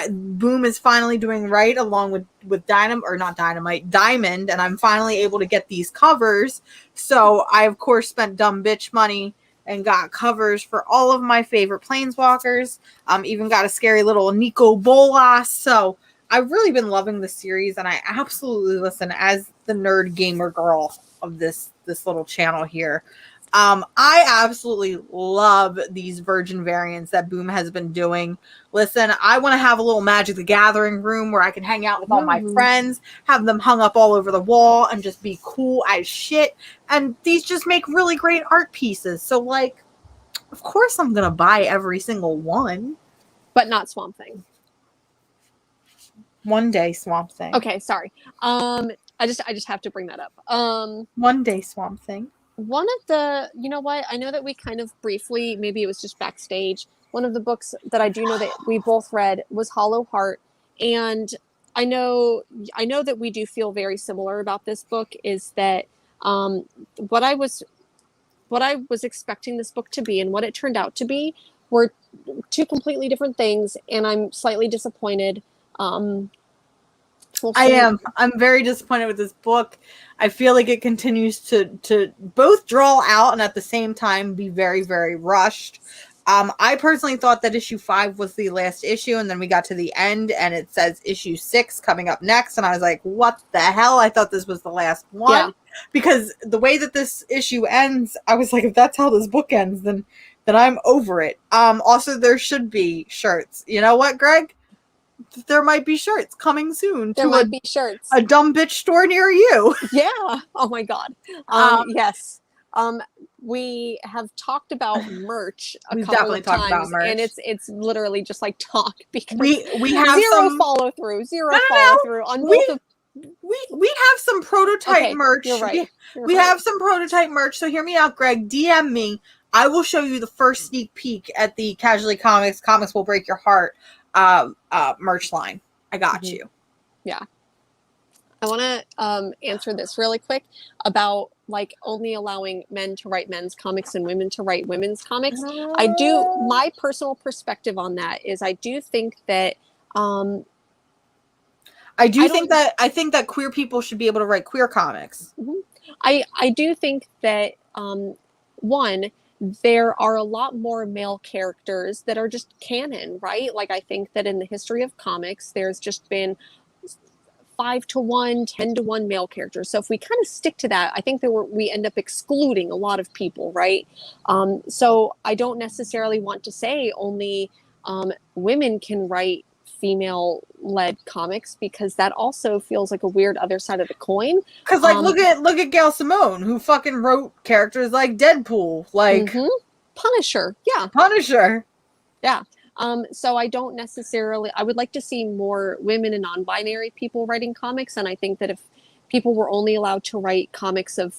Boom is finally doing right along with Diamond, and I'm finally able to get these covers. So I, of course, spent dumb bitch money and got covers for all of my favorite planeswalkers. Even got a scary little Nico Bolas. So I've really been loving the series, and I absolutely listen as the nerd gamer girl of this little channel here. I absolutely love these virgin variants that Boom has been doing. Listen, I want to have a little Magic the Gathering room where I can hang out with all my friends, have them hung up all over the wall, and just be cool as shit. And these just make really great art pieces. So, like, of course I'm going to buy every single one. But not Swamp Thing. One day, Swamp Thing. Okay, sorry. I just have to bring that up. One day, Swamp Thing. One of the, you know what? I know that we kind of briefly, maybe it was just backstage. One of the books that I do know that we both read was Hollow Heart, and I know that we do feel very similar about this book. Is that what I was expecting this book to be and what it turned out to be were two completely different things, and I'm slightly disappointed. I'm very disappointed with this book. I feel like it continues to both draw out and at the same time be very, very rushed. I personally thought that issue 5 was the last issue, and then we got to the end and it says issue 6 coming up next, and I was like, what the hell? I thought this was the last one. Yeah. Because the way that this issue ends, I was like, if that's how this book ends, then I'm over it. Also, there should be shirts. You know what, Greg? There might be shirts coming soon. There might be shirts. A dumb bitch store near you. Yeah. Oh my God. Yes. We have talked about merch a couple of times, and it's literally just like talk because we have zero follow through on both of. We have some prototype merch. You're right. We have some prototype merch. So hear me out, Greg. DM me. I will show you the first sneak peek at the Casually Comics Will Break Your Heart merch line. I got you. Yeah. I want to answer this really quick about like only allowing men to write men's comics and women to write women's comics. My personal perspective on that is I do think that I think that queer people should be able to write queer comics. I do think that one, there are a lot more male characters that are just canon, right? Like I think that in the history of comics, there's just been 5-to-1, 10-to-1 male characters. So if we kind of stick to that, I think that we end up excluding a lot of people, right? So I don't necessarily want to say only women can write female-led comics, because that also feels like a weird other side of the coin. Because like look at Gail Simone, who fucking wrote characters like Deadpool, like Punisher. Yeah. So I don't necessarily, I would like to see more women and non-binary people writing comics. And I think that if people were only allowed to write comics of,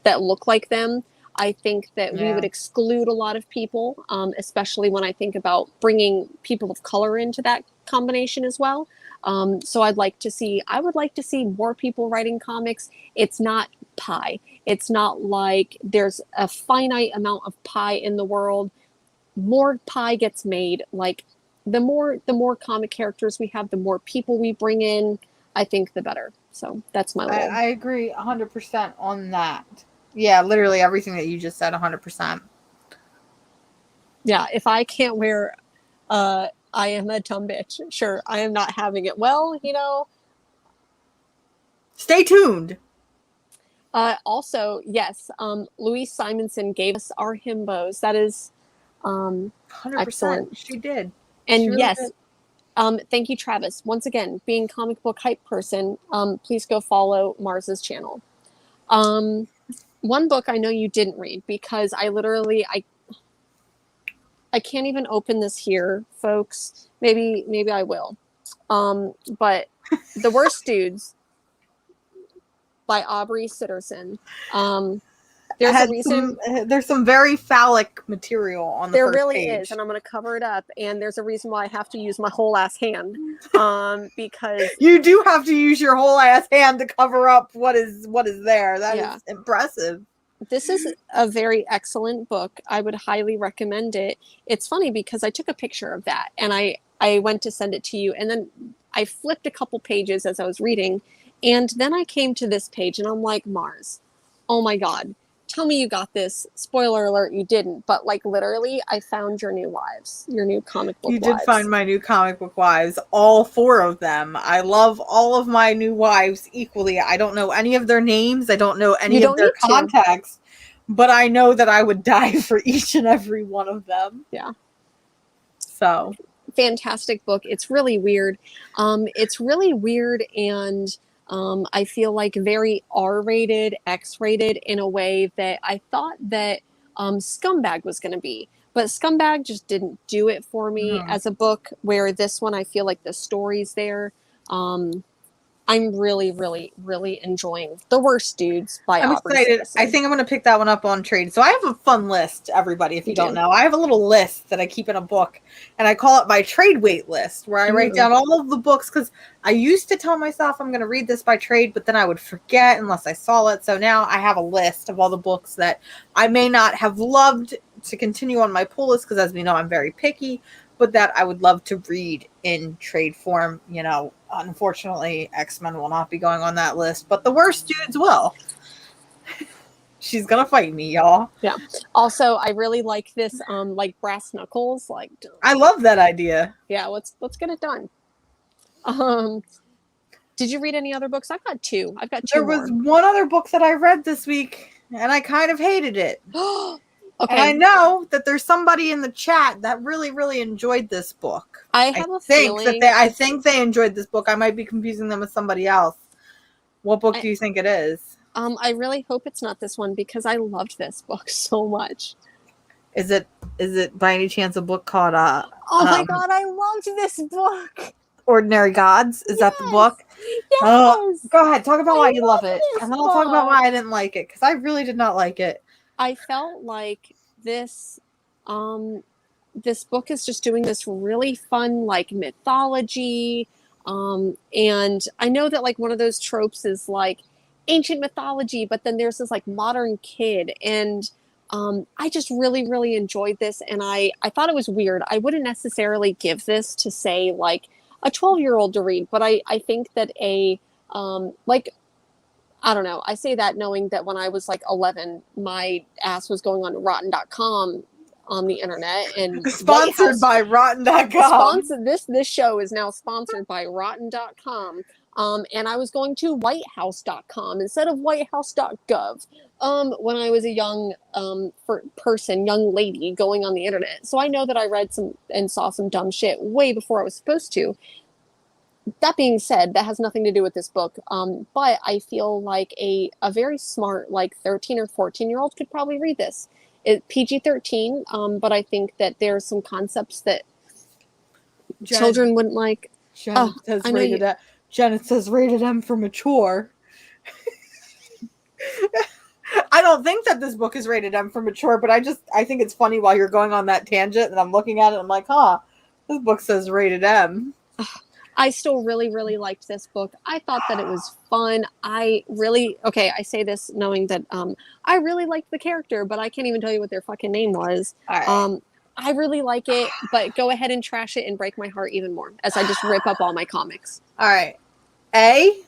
that look like them, I think that we would exclude a lot of people, especially when I think about bringing people of color into that combination as well. So I would like to see more people writing comics. It's not pie. It's not like there's a finite amount of pie in the world. More pie gets made. Like the more comic characters we have, the more people we bring in, I think the better. So that's my little... I agree 100% on that. Yeah, literally everything that you just said, 100%. Yeah, if I can't wear I am a dumb bitch, sure, I am not having it. Well, stay tuned. Also, yes, Louise Simonson gave us our himbos. That is 100%. Excellent. She did. And she really yes, did. Thank you, Travis. Once again, being comic book hype person, please go follow Mars's channel. One book I know you didn't read, because I can't even open this here, folks. Maybe I will. But The Worst Dudes by Aubrey Sitterson. There's a reason. There's some very phallic material on the there first really page. is, and I'm going to cover it up. And there's a reason why I have to use my whole ass hand, because you do have to use your whole ass hand to cover up what is there. That is impressive. This is a very excellent book. I would highly recommend it. It's funny because I took a picture of that and I went to send it to you, and then I flipped a couple pages as I was reading, and then I came to this page and I'm like, Mars, oh my God, tell me you got this. Spoiler alert, you didn't. But like literally, I found your new wives, your new comic book You wives. did find my new comic book wives, all 4 of them. I love all of my new wives equally. I don't know any of their names. I don't know any of their context. But I know that I would die for each and every one of them. Yeah. So. Fantastic book. It's really weird. It's really weird and I feel like very R-rated, X-rated in a way that I thought that Scumbag was going to be. But Scumbag just didn't do it for me as a book, where this one I feel like the story's there. I'm really, really, really enjoying The Worst Dudes by I'm Aubrey excited. Citizen. I think I'm going to pick that one up on trade. So I have a fun list, everybody, if you don't know. I have a little list that I keep in a book, and I call it my trade weight list, where I write down all of the books, because I used to tell myself I'm going to read this by trade, but then I would forget unless I saw it. So now I have a list of all the books that I may not have loved to continue on my pull list, because as we know, I'm very picky, but that I would love to read in trade form. You know, unfortunately, X-Men will not be going on that list, but The Worst Dudes will. She's gonna fight me, y'all. Yeah. Also, I really like this, like brass knuckles. Like, I love that idea. Yeah, let's get it done. Did you read any other books? I've got 2. I've got 2 There was one other book that I read this week, and I kind of hated it. Okay. And I know that there's somebody in the chat that really, really enjoyed this book. I have a feeling. I think they enjoyed this book. I might be confusing them with somebody else. What book do you think it is? I really hope it's not this one, because I loved this book so much. Is it by any chance a book called oh my god, I loved this book. Ordinary Gods? Is that the book? Yes. Go ahead, talk about why you love it. And then I'll talk about why I didn't like it, because I really did not like it. I felt like this this book is just doing this really fun like mythology, and I know that like one of those tropes is like ancient mythology, but then there's this like modern kid, and I just really, really enjoyed this, and I thought it was weird. I wouldn't necessarily give this to say like a 12-year-old to read, but I think that like, I don't know. I say that knowing that when I was like 11, my ass was going on Rotten.com on the internet, and sponsored by Rotten.com. This show is now sponsored by Rotten.com. And I was going to WhiteHouse.com instead of WhiteHouse.gov when I was a young young lady going on the internet. So I know that I read some and saw some dumb shit way before I was supposed to. That being said, that has nothing to do with this book. But I feel like a very smart, like 13 or 14-year-old could probably read this. It PG-13, but I think that there's some concepts that children wouldn't like. Janet says rated M for mature. I don't think that this book is rated M for mature, but I think it's funny while you're going on that tangent and I'm looking at it, I'm like, this book says rated M. I still really, really liked this book. I thought that it was fun. I say this knowing that I really liked the character, but I can't even tell you what their fucking name was. All right. I really like it, but go ahead and trash it and break my heart even more as I just rip up all my comics. All right. I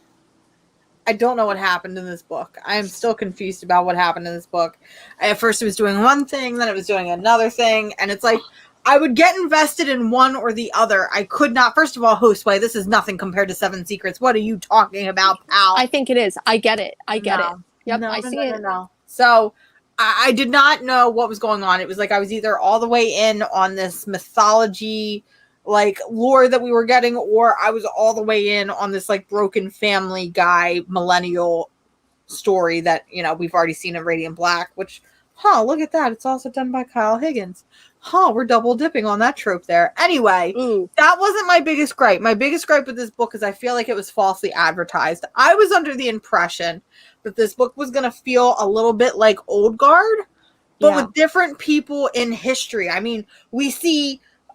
don't know what happened in this book. I am still confused about what happened in this book. At first it was doing one thing, then it was doing another thing, and it's like I would get invested in one or the other. I could not. First of all, Hostway, this is nothing compared to Seven Secrets. What are you talking about, pal? I think it is. I get it. Yep, I see it. No. So I did not know what was going on. It was like I was either all the way in on this mythology like lore that we were getting, or I was all the way in on this like broken family guy millennial story that, you know, we've already seen in Radiant Black, which, look at that. It's also done by Kyle Higgins. We're double dipping on that trope there. Anyway, That wasn't my biggest gripe. My biggest gripe with this book is I feel like it was falsely advertised. I was under the impression that this book was going to feel a little bit like Old Guard, but with different people in history. I mean,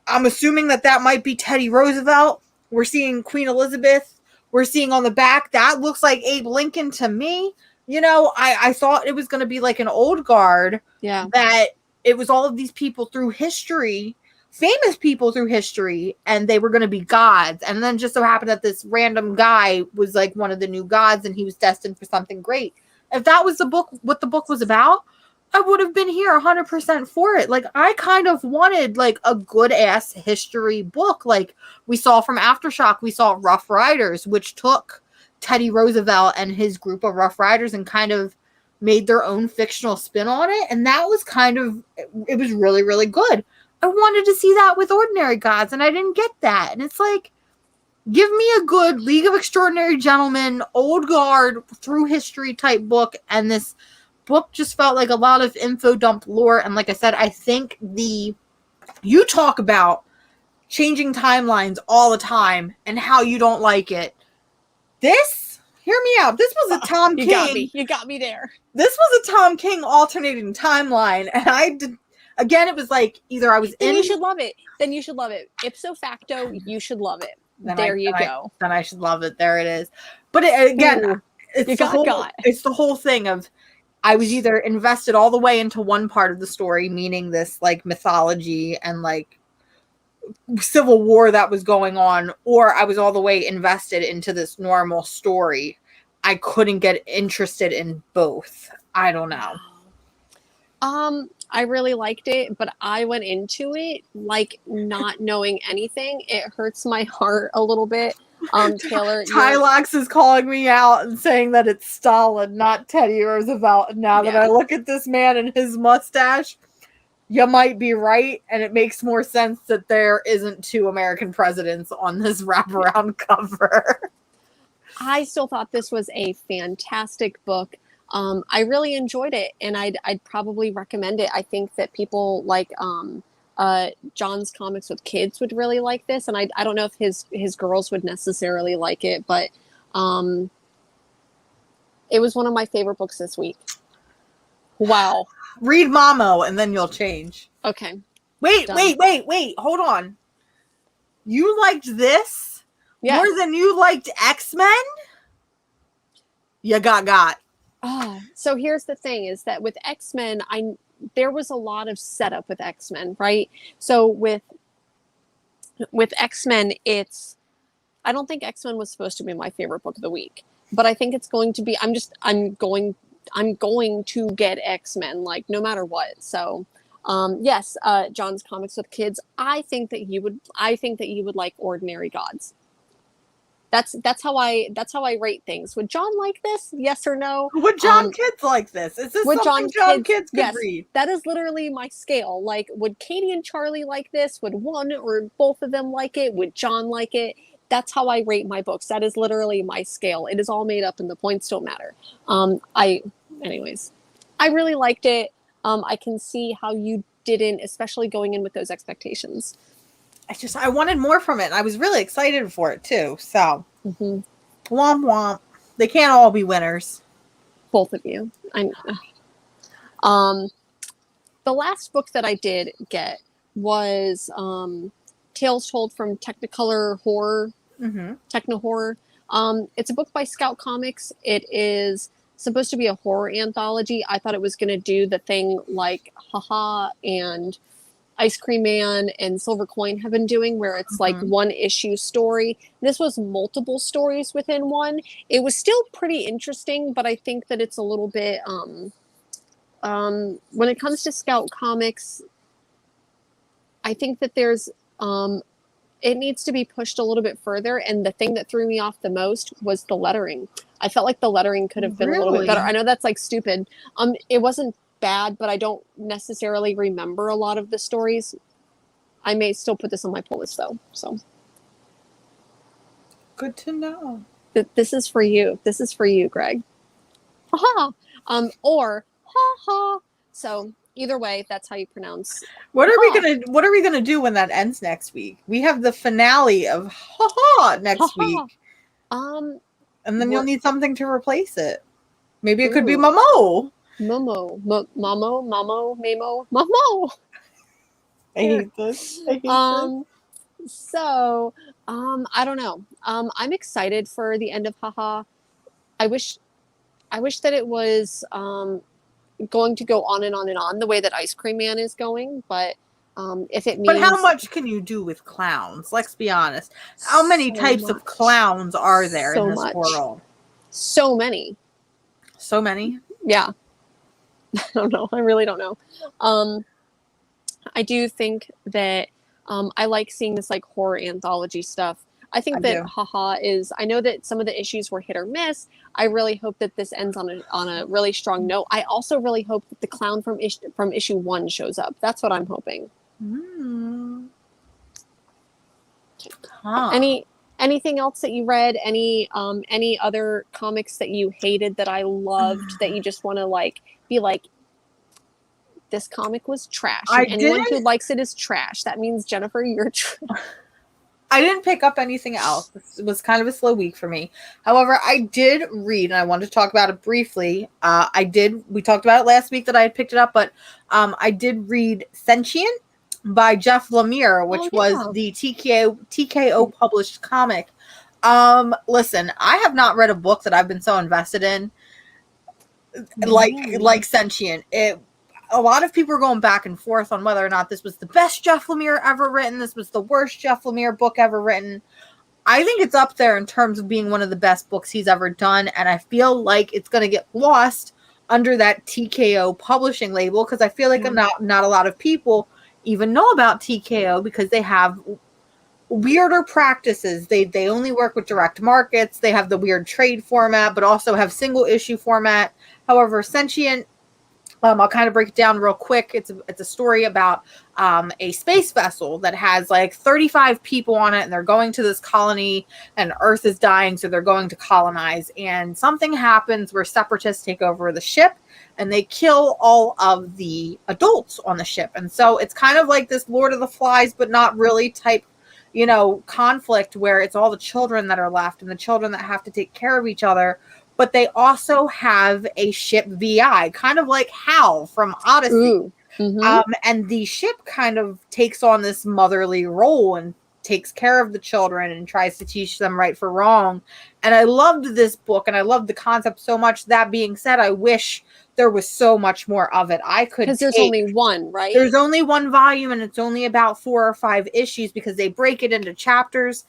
I'm assuming that might be Teddy Roosevelt. We're seeing Queen Elizabeth. We're seeing on the back, that looks like Abe Lincoln to me. You know, I thought it was going to be like an Old Guard. Yeah. That it was all of these people through history, famous people through history, and they were going to be gods. And then just so happened that this random guy was like one of the new gods, and he was destined for something great. If that was what the book was about, I would have been here 100% for it. Like, I kind of wanted like a good ass history book. Like we saw from Aftershock, we saw Rough Riders, which took Teddy Roosevelt and his group of Rough Riders and kind of made their own fictional spin on it. And that was kind of, it was really, really good. I wanted to see that with Ordinary Gods, and I didn't get that. And it's like, give me a good League of Extraordinary Gentlemen, old guard, through history type book, and this book just felt like a lot of info dump lore. And like I said, I think you talk about changing timelines all the time and how you don't like it. This, hear me out. This was a Tom King. You got me there. This was a Tom King alternating timeline. And I did, again, it was like either I was then in. You should love it. Then you should love it. Ipso facto, you should love it. Then you go. Then I should love it. There it is. But again, it's the whole thing of, I was either invested all the way into one part of the story, meaning this like mythology and like civil war that was going on, or I was all the way invested into this normal story. I couldn't get interested in both. I don't know. I really liked it, but I went into it like not knowing anything. It hurts my heart a little bit. Taylor, Tylox is calling me out and saying that it's Stalin, not Teddy Roosevelt. And now that I look at this man and his mustache, you might be right, and it makes more sense that there isn't two American presidents on this wraparound cover. I still thought this was a fantastic book. I really enjoyed it, and I'd probably recommend it. I think that people like John's Comics with Kids would really like this, and I don't know if his girls would necessarily like it, but it was one of my favorite books this week. Wow. Read Mamo and then you'll change. Okay. Wait, hold on. You liked this more than you liked X-Men? You got. Oh, so here's the thing is that with X-Men, there was a lot of setup with X-Men, right? So with X-Men, I don't think X-Men was supposed to be my favorite book of the week, but I think it's going to be, I'm going to get X-Men, like no matter what. So, yes, John's Comics with Kids. I think that you would like Ordinary Gods. That's how I rate things. Would John like this? Yes or no? Would John Kids like this? Is this something John Kids could read? That is literally my scale. Like, would Katie and Charlie like this? Would one or both of them like it? Would John like it? That's how I rate my books. That is literally my scale. It is all made up and the points don't matter. Anyways, I really liked it. I can see how you didn't, especially going in with those expectations. I wanted more from it. I was really excited for it too. So, womp womp. They can't all be winners. Both of you. The last book that I did get was Tales Told from Technicolor Horror, Techno Horror. It's a book by Scout Comics. It is supposed to be a horror anthology. I thought it was going to do the thing like Haha and Ice Cream Man and Silver Coin have been doing, where it's like one issue story. This was multiple stories within one. It was still pretty interesting, but I think that it's a little bit when it comes to Scout Comics, I think that there's it needs to be pushed a little bit further. And the thing that threw me off the most was the lettering. I felt like the lettering could have been a little bit better. I know that's like stupid. It wasn't bad, but I don't necessarily remember a lot of the stories. I may still put this on my pull list though. So good to know. This is for you. This is for you, Greg. Ha or ha ha. So either way, that's how you pronounce. What are we gonna do when that ends next week? We have the finale of ha ha next week. And then you'll need something to replace it. Maybe it could be Mamo. Mamo. I hate this. So, I don't know. I'm excited for the end of Haha. I wish that it was going to go on and on and on the way that Ice Cream Man is going, but if it means. But how much can you do with clowns? Let's be honest. How many types of clowns are there in this world? So many. So many? Yeah. I don't know. I really don't know. I do think that I like seeing this like horror anthology stuff. I think I that do. haha is. I know that some of the issues were hit or miss. I really hope that this ends on a really strong note. I also really hope that the clown from issue 1 shows up. That's what I'm hoping. Mm. Huh. Anything else that you read? Any other comics that you hated that I loved that you just want to like be like, this comic was trash, I and anyone who didn't. likes it is trash. That means Jennifer, you're I didn't pick up anything else. It was kind of a slow week for me. However, I did read, and I wanted to talk about it briefly. We talked about it last week that I had picked it up, but I did read Sentient by Jeff Lemire, which was the TKO published comic. Listen, I have not read a book that I've been so invested in like Sentient. A lot of people are going back and forth on whether or not this was the best Jeff Lemire ever written. This was the worst Jeff Lemire book ever written. I think it's up there in terms of being one of the best books he's ever done, and I feel like it's going to get lost under that TKO Publishing label because I feel like not a lot of people even know about TKO because they have weirder practices. They only work with direct markets. They have the weird trade format, but also have single issue format. However, Sentient, I'll kind of break it down real quick. It's a story about a space vessel that has like 35 people on it, and they're going to this colony, and Earth is dying, so they're going to colonize. And something happens where separatists take over the ship, and they kill all of the adults on the ship. And so it's kind of like this Lord of the Flies, but not really type, conflict where it's all the children that are left and the children that have to take care of each other. But they also have a ship VI, kind of like Hal from Odyssey. And the ship kind of takes on this motherly role and takes care of the children and tries to teach them right for wrong. And I loved this book, and I loved the concept so much. That being said, I wish there was so much more of it. Because there's only one, right? There's only one volume, and it's only about 4 or 5 issues because they break it into chapters.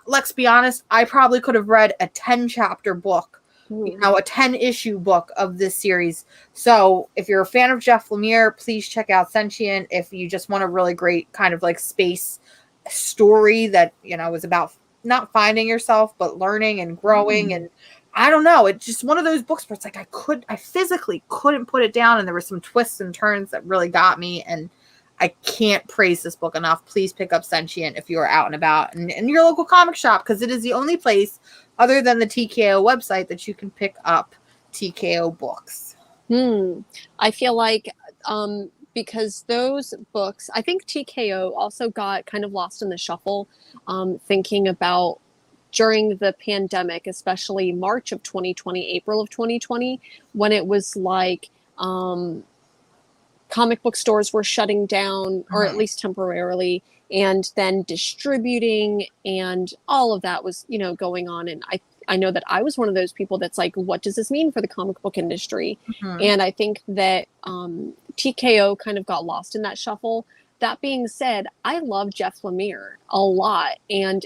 Let's be honest, I probably could have read a 10-chapter book. A 10-issue book of this series. So if you're a fan of Jeff Lemire, please check out Sentient. If you just want a really great kind of like space story that, is about not finding yourself, but learning and growing. And I don't know, it's just one of those books where it's like I physically couldn't put it down, and there were some twists and turns that really got me, and I can't praise this book enough. Please pick up Sentient if you are out and about in your local comic shop, because it is the only place other than the TKO website that you can pick up TKO books. I feel like because those books, I think TKO also got kind of lost in the shuffle, thinking about during the pandemic, especially March of 2020, April of 2020, when it was like comic book stores were shutting down, or at least temporarily, and then distributing, and all of that was, going on. And I know that I was one of those people that's like, what does this mean for the comic book industry? And I think that TKO kind of got lost in that shuffle. That being said, I love Jeff Lemire a lot, and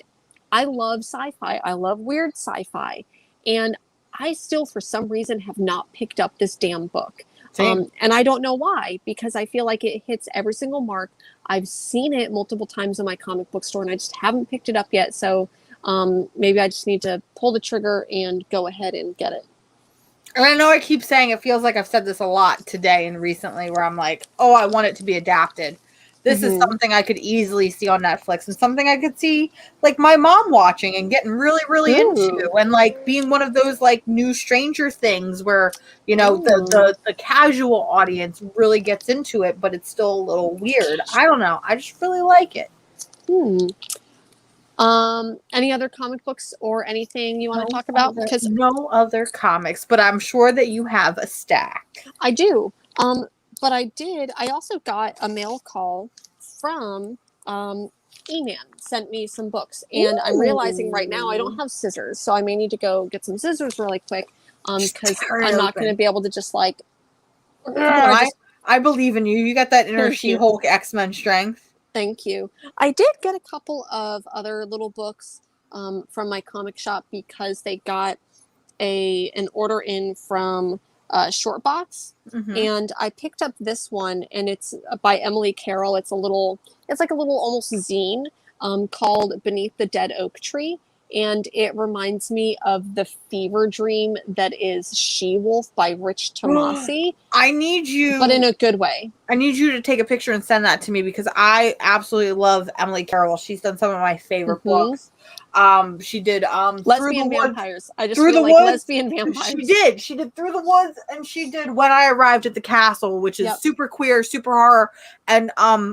I love sci-fi. I love weird sci-fi. And I still, for some reason, have not picked up this damn book. And I don't know why, because I feel like it hits every single mark. I've seen it multiple times in my comic book store, and I just haven't picked it up yet. So maybe I just need to pull the trigger and go ahead and get it. And I know I keep saying, it feels like I've said this a lot today and recently, where I'm like, oh, I want it to be adapted. This is something I could easily see on Netflix, and something I could see like my mom watching and getting really, really into, and like being one of those like new Stranger Things where, the casual audience really gets into it, but it's still a little weird. I don't know. I just really like it. Any other comic books or anything you want to talk about? Because no other comics, but I'm sure that you have a stack. I do. But I also got a mail call from Eman, sent me some books, and I'm realizing right now I don't have scissors, so I may need to go get some scissors really quick, because I'm not going to be able to just like. I believe in you. You got that inner She-Hulk X-Men strength. Thank you. I did get a couple of other little books from my comic shop because they got an order in from short box. Mm-hmm. And I picked up this one, and it's by Emily Carroll. It's like a little almost zine called Beneath the Dead Oak Tree. And it reminds me of the fever dream that is She-Wolf by Rich Tomasi. I need you, but in a good way. I need you to take a picture and send that to me because I absolutely love Emily Carroll. She's done some of my favorite books. She did Lesbian Vampires. I just Through feel the like Woods. Lesbian Vampires. She did Through the Woods, and she did When I Arrived at the Castle, which is super queer, super horror. And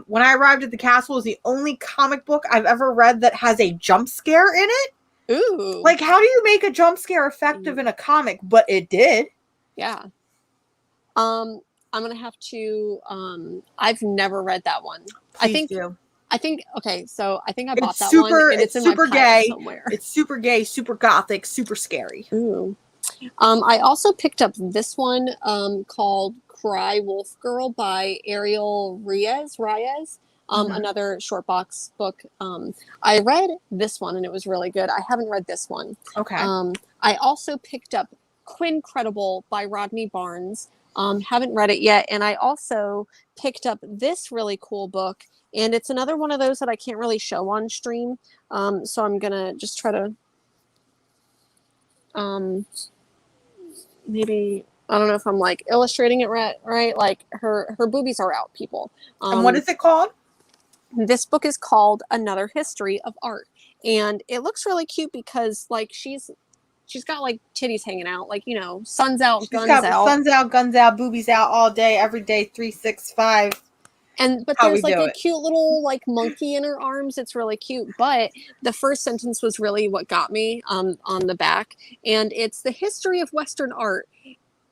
When I Arrived at the Castle is the only comic book I've ever read that has a jump scare in it. Ooh. Like, how do you make a jump scare effective in a comic? But it did. Yeah. I'm gonna have to I've never read that one. Please do. I think okay, so I think I bought that super, one and it's in super my pile gay somewhere. It's super gay, super gothic, super scary. Ooh. I also picked up this one called Cry Wolf Girl by Ariel Reyes. Another short box book. I read this one and it was really good. I haven't read this one. Okay. I also picked up Quincredible by Rodney Barnes. Haven't read it yet. And I also picked up this really cool book. And it's another one of those that I can't really show on stream. So I'm going to just try to maybe, I don't know if I'm like illustrating it right? Like her boobies are out, people. And what is it called? This book is called Another History of Art. And it looks really cute because like she's got like titties hanging out, like, you know, sun's out, guns out. Sun's out, guns out, boobies out all day, every day, 365. But there's like a cute little like monkey in her arms. It's really cute. But the first sentence was really what got me on the back. And it's the history of Western art,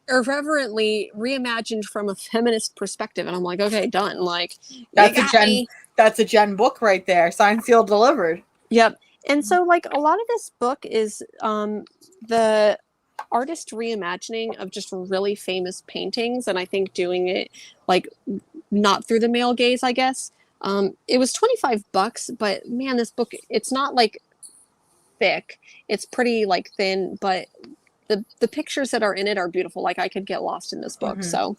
irreverently reimagined from a feminist perspective. And I'm like, okay, done. Like that's a Jen book right there. Signed, sealed, delivered. Yep. And so like a lot of this book is the artist reimagining of just really famous paintings, and I think doing it like not through the male gaze, I guess. It was $25, but man, this book, it's not like thick. It's pretty like thin, but the pictures that are in it are beautiful. Like I could get lost in this book. So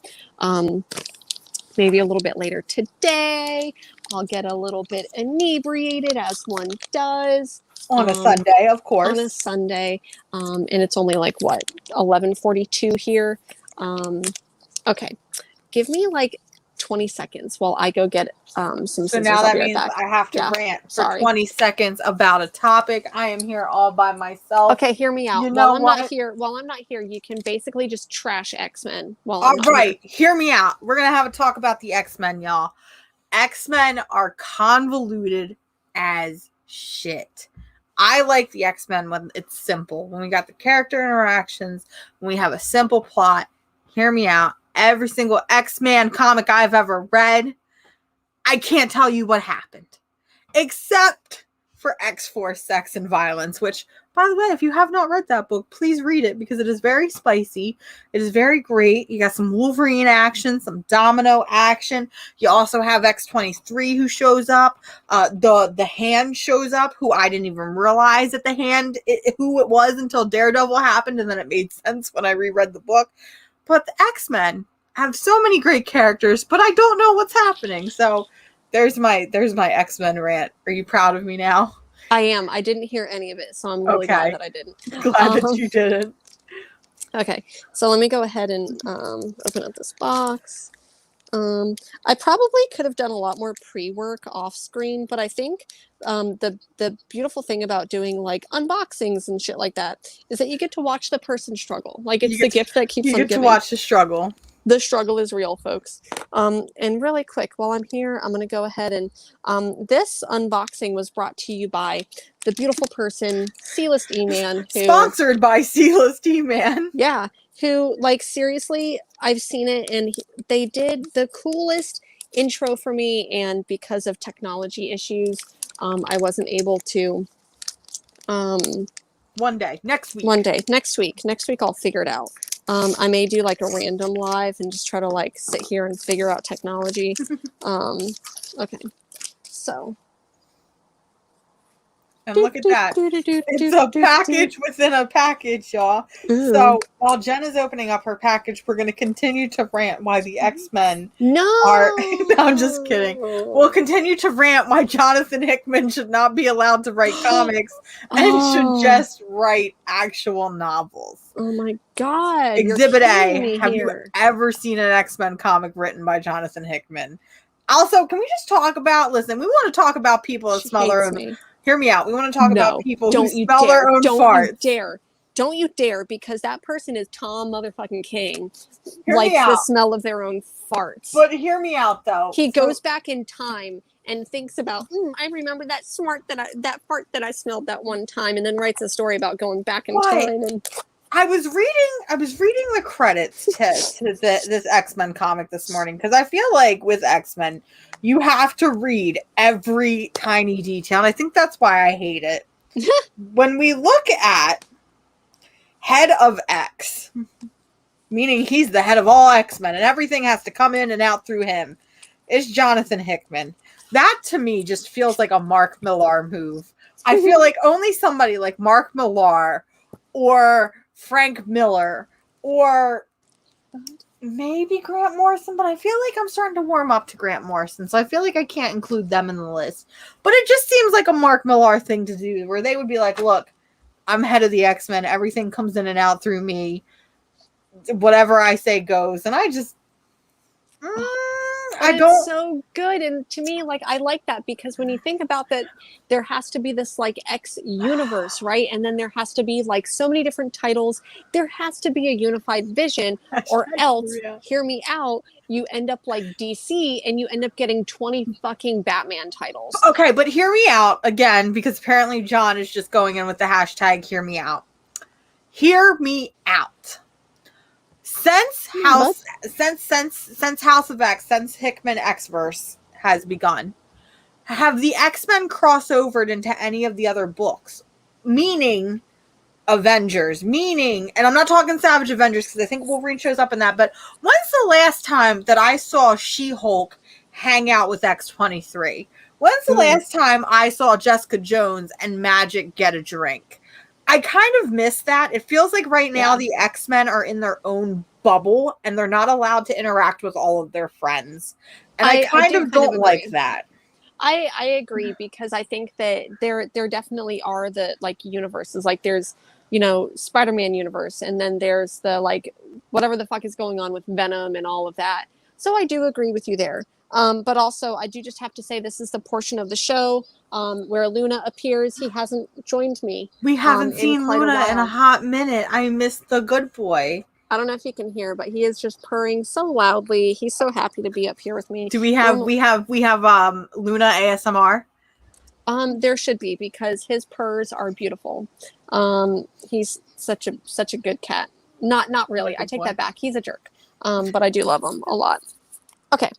maybe a little bit later today, I'll get a little bit inebriated, as one does. On a Sunday, of course. On a Sunday. And it's only like, what, 11:42 here? Okay. Give me like 20 seconds while I go get some scissors. So now that means I have to rant for 20 seconds about a topic. I am here all by myself. Okay, hear me out. While I'm not here, you can basically just trash X-Men while I'm not here. Hear me out. We're going to have a talk about the X-Men, y'all. X-Men are convoluted as shit. I like the X-Men when it's simple. When we got the character interactions, when we have a simple plot. Hear me out. Every single X-Men comic I've ever read, I can't tell you what happened. Except for X-Force Sex and Violence, which, by the way, if you have not read that book, please read it because it is very spicy. It is very great. You got some Wolverine action, some Domino action. You also have X-23 who shows up. The Hand shows up, who I didn't even realize that the Hand, who it was until Daredevil happened, and then it made sense when I reread the book. But the X-Men have so many great characters, but I don't know what's happening. So there's my X-Men rant. Are you proud of me now? I am. I didn't hear any of it, so I'm really glad that I didn't. Glad that you didn't. Okay, so let me go ahead and open up this box. I probably could have done a lot more pre-work off screen, but I think the beautiful thing about doing like unboxings and shit like that is that you get to watch the person struggle. Like it's the gift that keeps on giving. You get to watch the struggle. The struggle is real, folks. And really quick, while I'm here, I'm going to go ahead and this unboxing was brought to you by the beautiful person, C-List Eman. Sponsored by C-List Eman. Yeah. Who, like, seriously, I've seen it, and they did the coolest intro for me, and because of technology issues, I wasn't able to. One day, next week. Next week, I'll figure it out. I may do like a random live and just try to like sit here and figure out technology. Okay, so And look at that. It's a package within a package, y'all. Ooh. So while Jen is opening up her package, we're going to continue to rant why the X-Men are... No, I'm just kidding. We'll continue to rant why Jonathan Hickman should not be allowed to write comics and should just write actual novels. Oh my God. Exhibit A. Have you ever seen an X-Men comic written by Jonathan Hickman? Also, can we just talk about... Listen, we want to talk about people that smell their own... Hear me out. We want to talk about people who smell their own farts. Don't you dare, because that person is Tom motherfucking King. Likes the smell of their own farts. But hear me out, though. He goes back in time and thinks about, I remember that fart that I smelled that one time, and then writes a story about going back in time. And I was reading the credits to this X-Men comic this morning, because I feel like with X-Men, you have to read every tiny detail. And I think that's why I hate it. When we look at Head of X, meaning he's the head of all X-Men and everything has to come in and out through him, is Jonathan Hickman. That to me just feels like a Mark Millar move. I feel like only somebody like Mark Millar or Frank Miller or maybe Grant Morrison, but I feel like I'm starting to warm up to Grant Morrison, so I feel like I can't include them in the list. But it just seems like a Mark Millar thing to do, where they would be like, look, I'm head of the X-Men, everything comes in and out through me, whatever I say goes, and I just... It's so good, and to me, like, I like that, because when you think about that, there has to be this like X universe, right? And then there has to be like so many different titles. There has to be a unified vision, or else, hear me out, you end up like DC and you end up getting 20 fucking Batman titles. Okay, but hear me out again, because apparently John is just going in with the hashtag hear me out. Hear me out. Since House of X, since Hickman X-verse has begun, have the X-Men crossovered into any of the other books? Meaning Avengers, and I'm not talking Savage Avengers, because I think Wolverine shows up in that, but when's the last time that I saw She-Hulk hang out with X-23? When's the last time I saw Jessica Jones and Magic get a drink? I kind of miss that. It feels like right now the X-Men are in their own bubble and they're not allowed to interact with all of their friends. And I kind of don't like that. I agree, because I think that there definitely are the like universes. Like there's, Spider-Man universe, and then there's the like whatever the fuck is going on with Venom and all of that. So I do agree with you there. But also, I do just have to say, this is the portion of the show where Luna appears. He hasn't joined me. We haven't seen Luna in a hot minute. I missed the good boy. I don't know if you can hear, but he is just purring so loudly. He's so happy to be up here with me. Do we have Luna ASMR? There should be, because his purrs are beautiful. He's such a good cat. Not really. I take that back. He's a jerk. But I do love him a lot. Okay.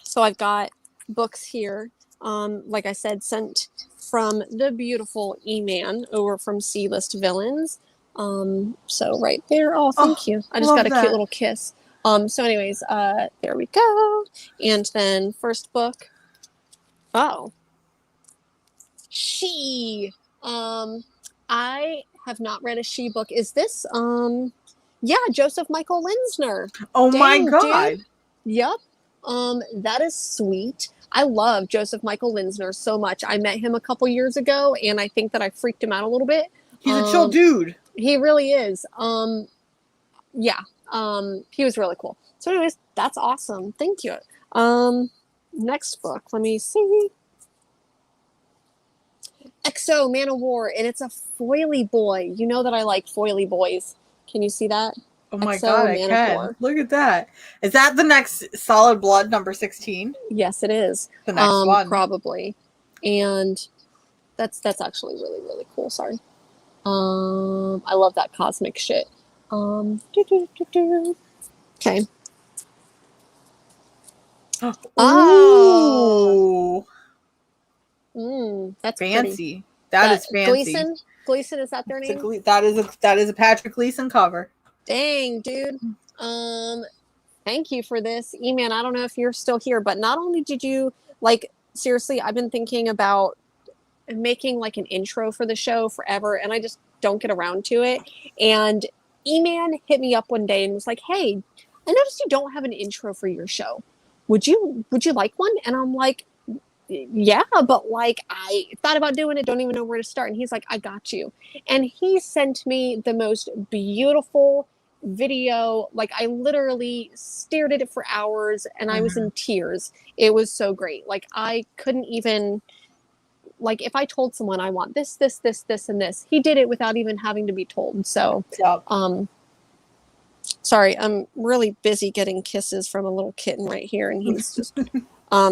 So I've got books here, like I said, sent from the beautiful Eman over from C-List Villains. So right there. Oh, thank you. I just got a cute little kiss. So anyways, there we go. And then first book. Oh. She. I have not read a She book. Is this, Joseph Michael Linsner. Oh, dang, my God. Dude. Yep. That is sweet. I love Joseph Michael Linsner so much. I met him a couple years ago, and I think that I freaked him out a little bit. He's a chill dude. He really is. He was really cool. So anyways, that's awesome. Thank you. Next book. Let me see. XO Man of War, and it's a foily boy. You know that I like foily boys. Can you see that? Oh my God, I can. Look at that. Is that the next Solid Blood number 16? Yes, it is. The next one. Probably. And that's actually really, really cool. Sorry. I love that cosmic shit. Okay. Oh. That's fancy. Pretty. That is fancy. Gleason, is that their name? That is a Patrick Gleason cover. Dang, dude. Thank you for this. Eman, I don't know if you're still here, but not only did you, like, seriously, I've been thinking about making like an intro for the show forever, and I just don't get around to it. And Eman hit me up one day and was like, "Hey, I noticed you don't have an intro for your show. Would you like one?" And I'm like, "Yeah, but like I thought about doing it, don't even know where to start." And he's like, "I got you." And he sent me the most beautiful video. Like I literally stared at it for hours and I was in tears. It was so great. Like I couldn't even, like if I told someone I want this, and this, he did it without even having to be told. So, Yep. sorry, I'm really busy getting kisses from a little kitten right here, and he's just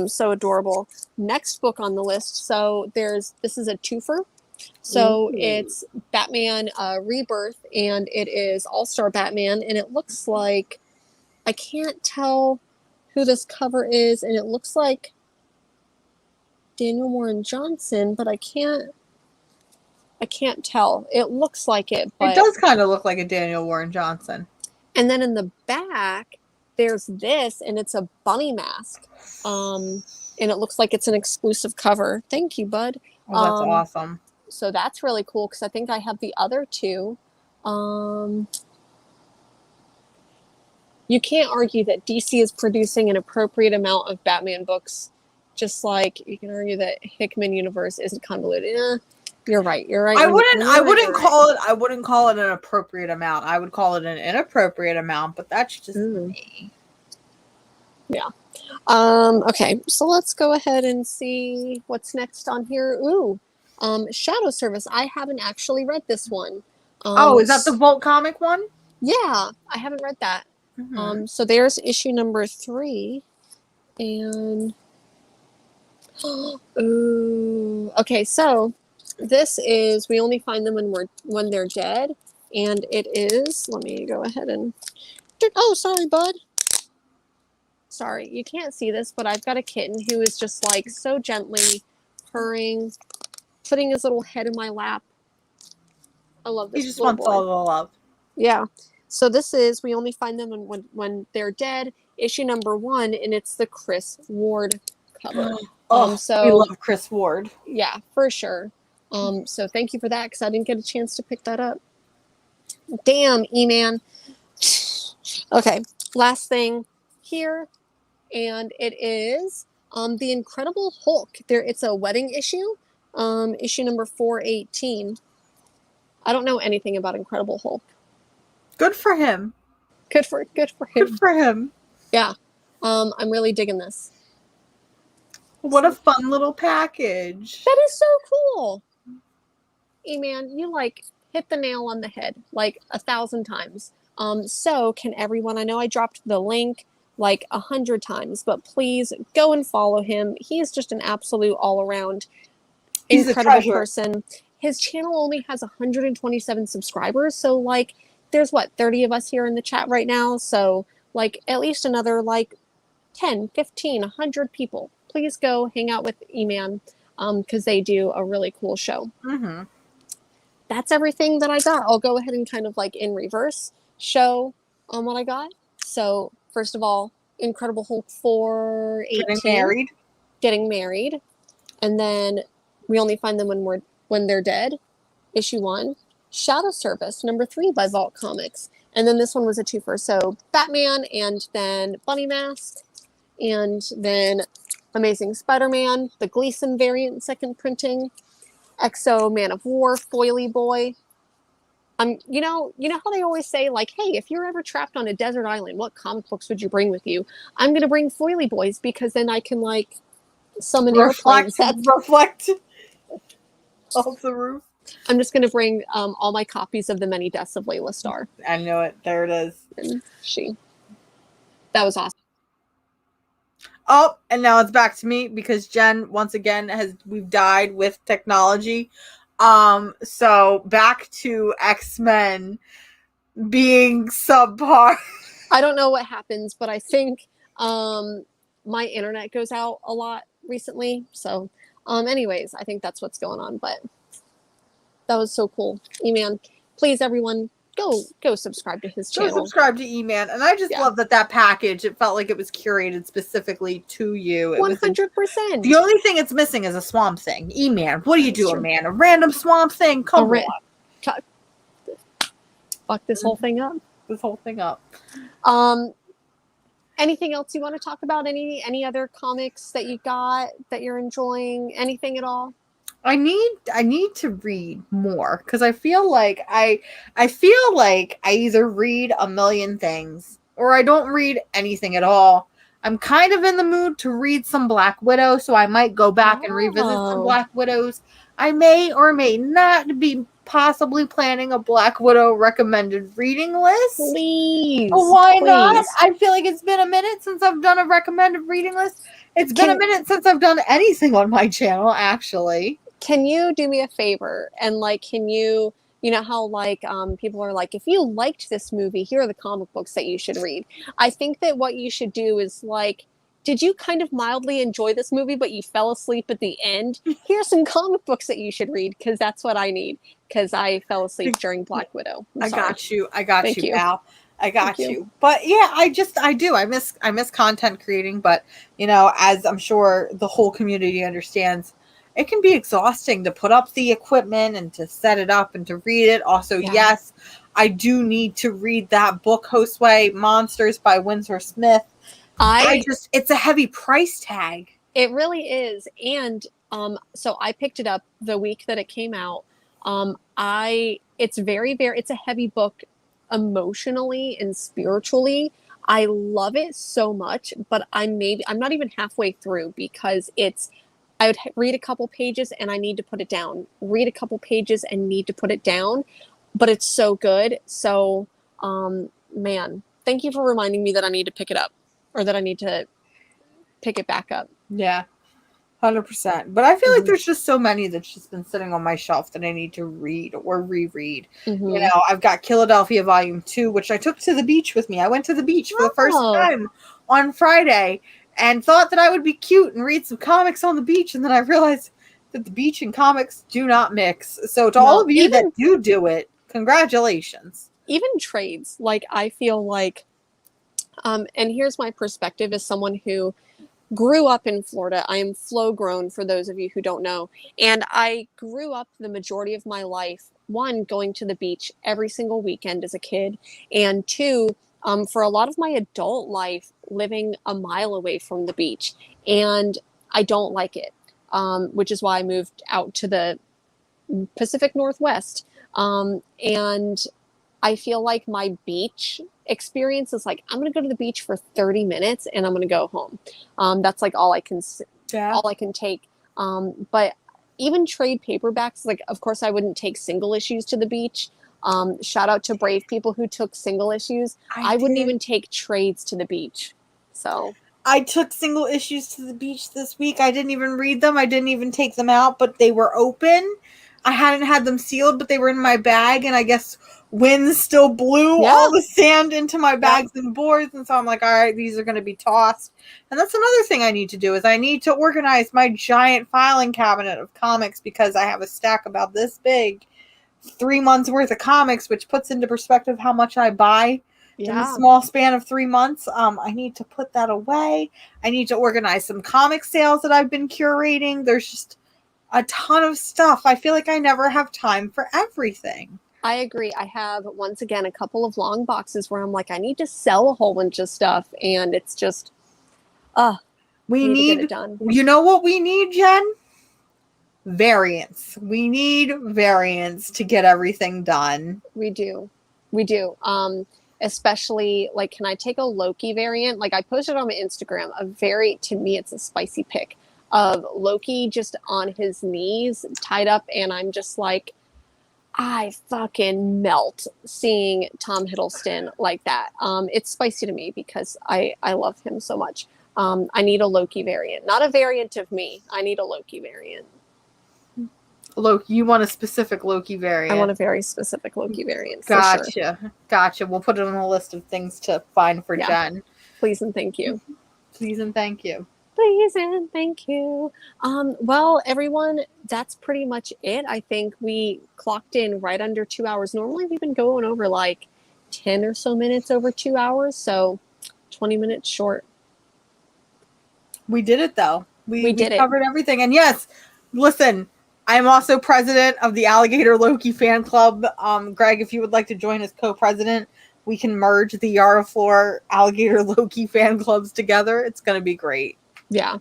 so adorable. Next book on the list. So this is a twofer. So it's Batman Rebirth, and it is All-Star Batman, and it looks like, I can't tell who this cover is, and it looks like Daniel Warren Johnson, but I can't tell. It looks like it, but it does kind of look like a Daniel Warren Johnson. And then in the back, there's this, and it's a bunny mask. And it looks like it's an exclusive cover. Thank you, bud. Oh, that's awesome. So that's really cool because I think I have the other two. You can't argue that DC is producing an appropriate amount of Batman books, just like you can argue that Hickman universe isn't convoluted. You're right. I wouldn't call it an appropriate amount. I would call it an inappropriate amount, but that's just me. Yeah. Okay, so let's go ahead and see what's next on here. Shadow Service. I haven't actually read this one. Is that the Volt comic one? Yeah, I haven't read that. So there's issue number 3, and okay, so this is We Only Find Them when they're dead, and it is, let me go ahead and, oh, sorry, bud. Sorry, you can't see this, but I've got a kitten who is just like so gently purring, putting his little head in my lap. I love this. He just wants all the love. Yeah. So this is We Only Find Them when they're dead, issue number 1, and it's the Chris Ward cover. So we love Chris Ward. Yeah, for sure. So thank you for that, because I didn't get a chance to pick that up. Damn, E-Man. Okay, last thing here, and it is the Incredible Hulk. It's a wedding issue, issue number 418. I don't know anything about Incredible Hulk. Good for him. Good for him. Good for him. Yeah. I'm really digging this. What a fun little package. That is so cool. E-Man, you like hit the nail on the head like 1,000 times. So can everyone, I know I dropped the link like 100 times, but please go and follow him. He is just an absolute all-around incredible person. His channel only has 127 subscribers, so like there's 30 of us here in the chat right now, so like at least another like 10, 15, 100 people. Please go hang out with Eman, because they do a really cool show. That's everything that I got. I'll go ahead and kind of like in reverse show what I got. So first of all, Incredible Hulk 418. Getting married. And then We Only Find Them when they're dead, issue 1. Shadow Service, number 3 by Vault Comics. And then this one was a twofer. So Batman, and then Bunny Mask, and then Amazing Spider-Man, the Gleason variant, second printing, Exo Man of War, Foily Boy. You know how they always say, like, hey, if you're ever trapped on a desert island, what comic books would you bring with you? I'm gonna bring Foily Boys because then I can like summon airplanes. Reflect off the roof. I'm just gonna bring all my copies of The Many Deaths of Layla Starr. I know it. There it is. And that was awesome. Oh, and now it's back to me because Jen, once again, we've died with technology. So back to X-Men being subpar. I don't know what happens, but I think my internet goes out a lot recently. So anyways, I think that's what's going on. But that was so cool. E-Man, please everyone, go subscribe to his Go channel. subscribe to Eman. And I just love that package. It felt like it was curated specifically to you. It 100%. The only thing it's missing is a Swamp Thing. Eman, what are you doing, man? A random Swamp Thing? Come on. Fuck this whole thing up. This whole thing up. Anything else you want to talk about? Any other comics that you got that you're enjoying? Anything at all? I need to read more because I feel like I either read a million things or I don't read anything at all. I'm kind of in the mood to read some Black Widow, so I might go back and revisit some Black Widows. I may or may not be possibly planning a Black Widow recommended reading list. Please. Why not? I feel like it's been a minute since I've done a recommended reading list. It's been a minute since I've done anything on my channel, actually. Can you do me a favor? And like, can you know how like people are like, if you liked this movie, here are the comic books that you should read. I think that what you should do is like, did you kind of mildly enjoy this movie, but you fell asleep at the end? Here's some comic books that you should read, because that's what I need, because I fell asleep during Black Widow. I got you, Al. I got you. But yeah, I miss content creating, but you know, as I'm sure the whole community understands, it can be exhausting to put up the equipment and to set it up and to read it. Also, yes, I do need to read that book, Josue Monsters by Winsor Smith. It's a heavy price tag. It really is. And so I picked it up the week that it came out. It's a heavy book emotionally and spiritually. I love it so much, but I'm not even halfway through, because I would read a couple pages and I need to put it down. Read a couple pages and need to put it down. But it's so good. So, man, thank you for reminding me that I need to pick it up, or that I need to pick it back up. Yeah, 100%. But I feel like there's just so many that's just been sitting on my shelf that I need to read or reread. You know, I've got Philadelphia Volume 2, which I took to the beach with me. I went to the beach for the first time on Friday and thought that I would be cute and read some comics on the beach. And then I realized that the beach and comics do not mix. So to all of you that do it, congratulations. Even trades. Like, I feel like, and here's my perspective as someone who grew up in Florida. I am flow grown, for those of you who don't know. And I grew up the majority of my life, one, going to the beach every single weekend as a kid, and two, for a lot of my adult life, living a mile away from the beach. And I don't like it, which is why I moved out to the Pacific Northwest. And I feel like my beach experience is like, I'm going to go to the beach for 30 minutes and I'm going to go home. That's like all I can take. But even trade paperbacks, like, of course I wouldn't take single issues to the beach. Shout out to brave people who took single issues. I wouldn't even take trades to the beach. So I took single issues to the beach this week. I didn't even read them. I didn't even take them out, but they were open. I hadn't had them sealed, but they were in my bag, and I guess wind still blew all the sand into my bags and boards, and so I'm like, all right, these are going to be tossed. And that's another thing I need to do, is I need to organize my giant filing cabinet of comics, because I have a stack about this big, 3 months worth of comics, which puts into perspective how much I buy in a small span of 3 months. I need to put that away. I need to organize some comic sales that I've been curating. There's just a ton of stuff. I feel like I never have time for everything. I agree. I have, once again, a couple of long boxes where I'm like, I need to sell a whole bunch of stuff, and it's just, we need to get it done. You know what we need, Jen? Variants. We need variants to get everything done. We do. Especially, like, can I take a Loki variant? Like, I posted on my Instagram to me, it's a spicy pic of Loki just on his knees, tied up, and I'm just like, I fucking melt seeing Tom Hiddleston like that. It's spicy to me because I love him so much. I need a Loki variant, not a variant of me. I need a Loki variant. Loki, you want a specific Loki variant? I want a very specific Loki variant. Gotcha. We'll put it on a list of things to find for Jen. Please and thank you. Please and thank you. Please and thank you. Well, everyone, that's pretty much it. I think we clocked in right under 2 hours. Normally, we've been going over like 10 or so minutes over 2 hours, so 20 minutes short. We did it, though. We did it. covered everything. And yes, listen, I'm also president of the Alligator Loki fan club. Greg, if you would like to join as co-president, we can merge the Yara Floor Alligator Loki fan clubs together. It's going to be great. Yeah.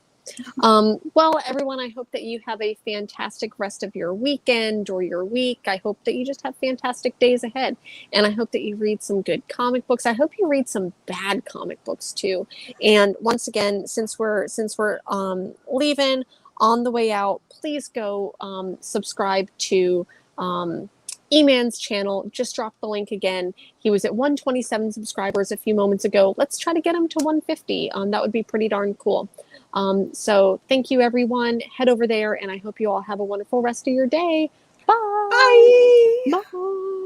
Well, everyone, I hope that you have a fantastic rest of your weekend or your week. I hope that you just have fantastic days ahead. And I hope that you read some good comic books. I hope you read some bad comic books too. And once again, since we're leaving on the way out, please go subscribe to Eman's channel. Just drop the link again. He was at 127 subscribers a few moments ago. Let's try to get him to 150. That would be pretty darn cool. So thank you, everyone. Head over there, and I hope you all have a wonderful rest of your day. Bye. Bye. Bye.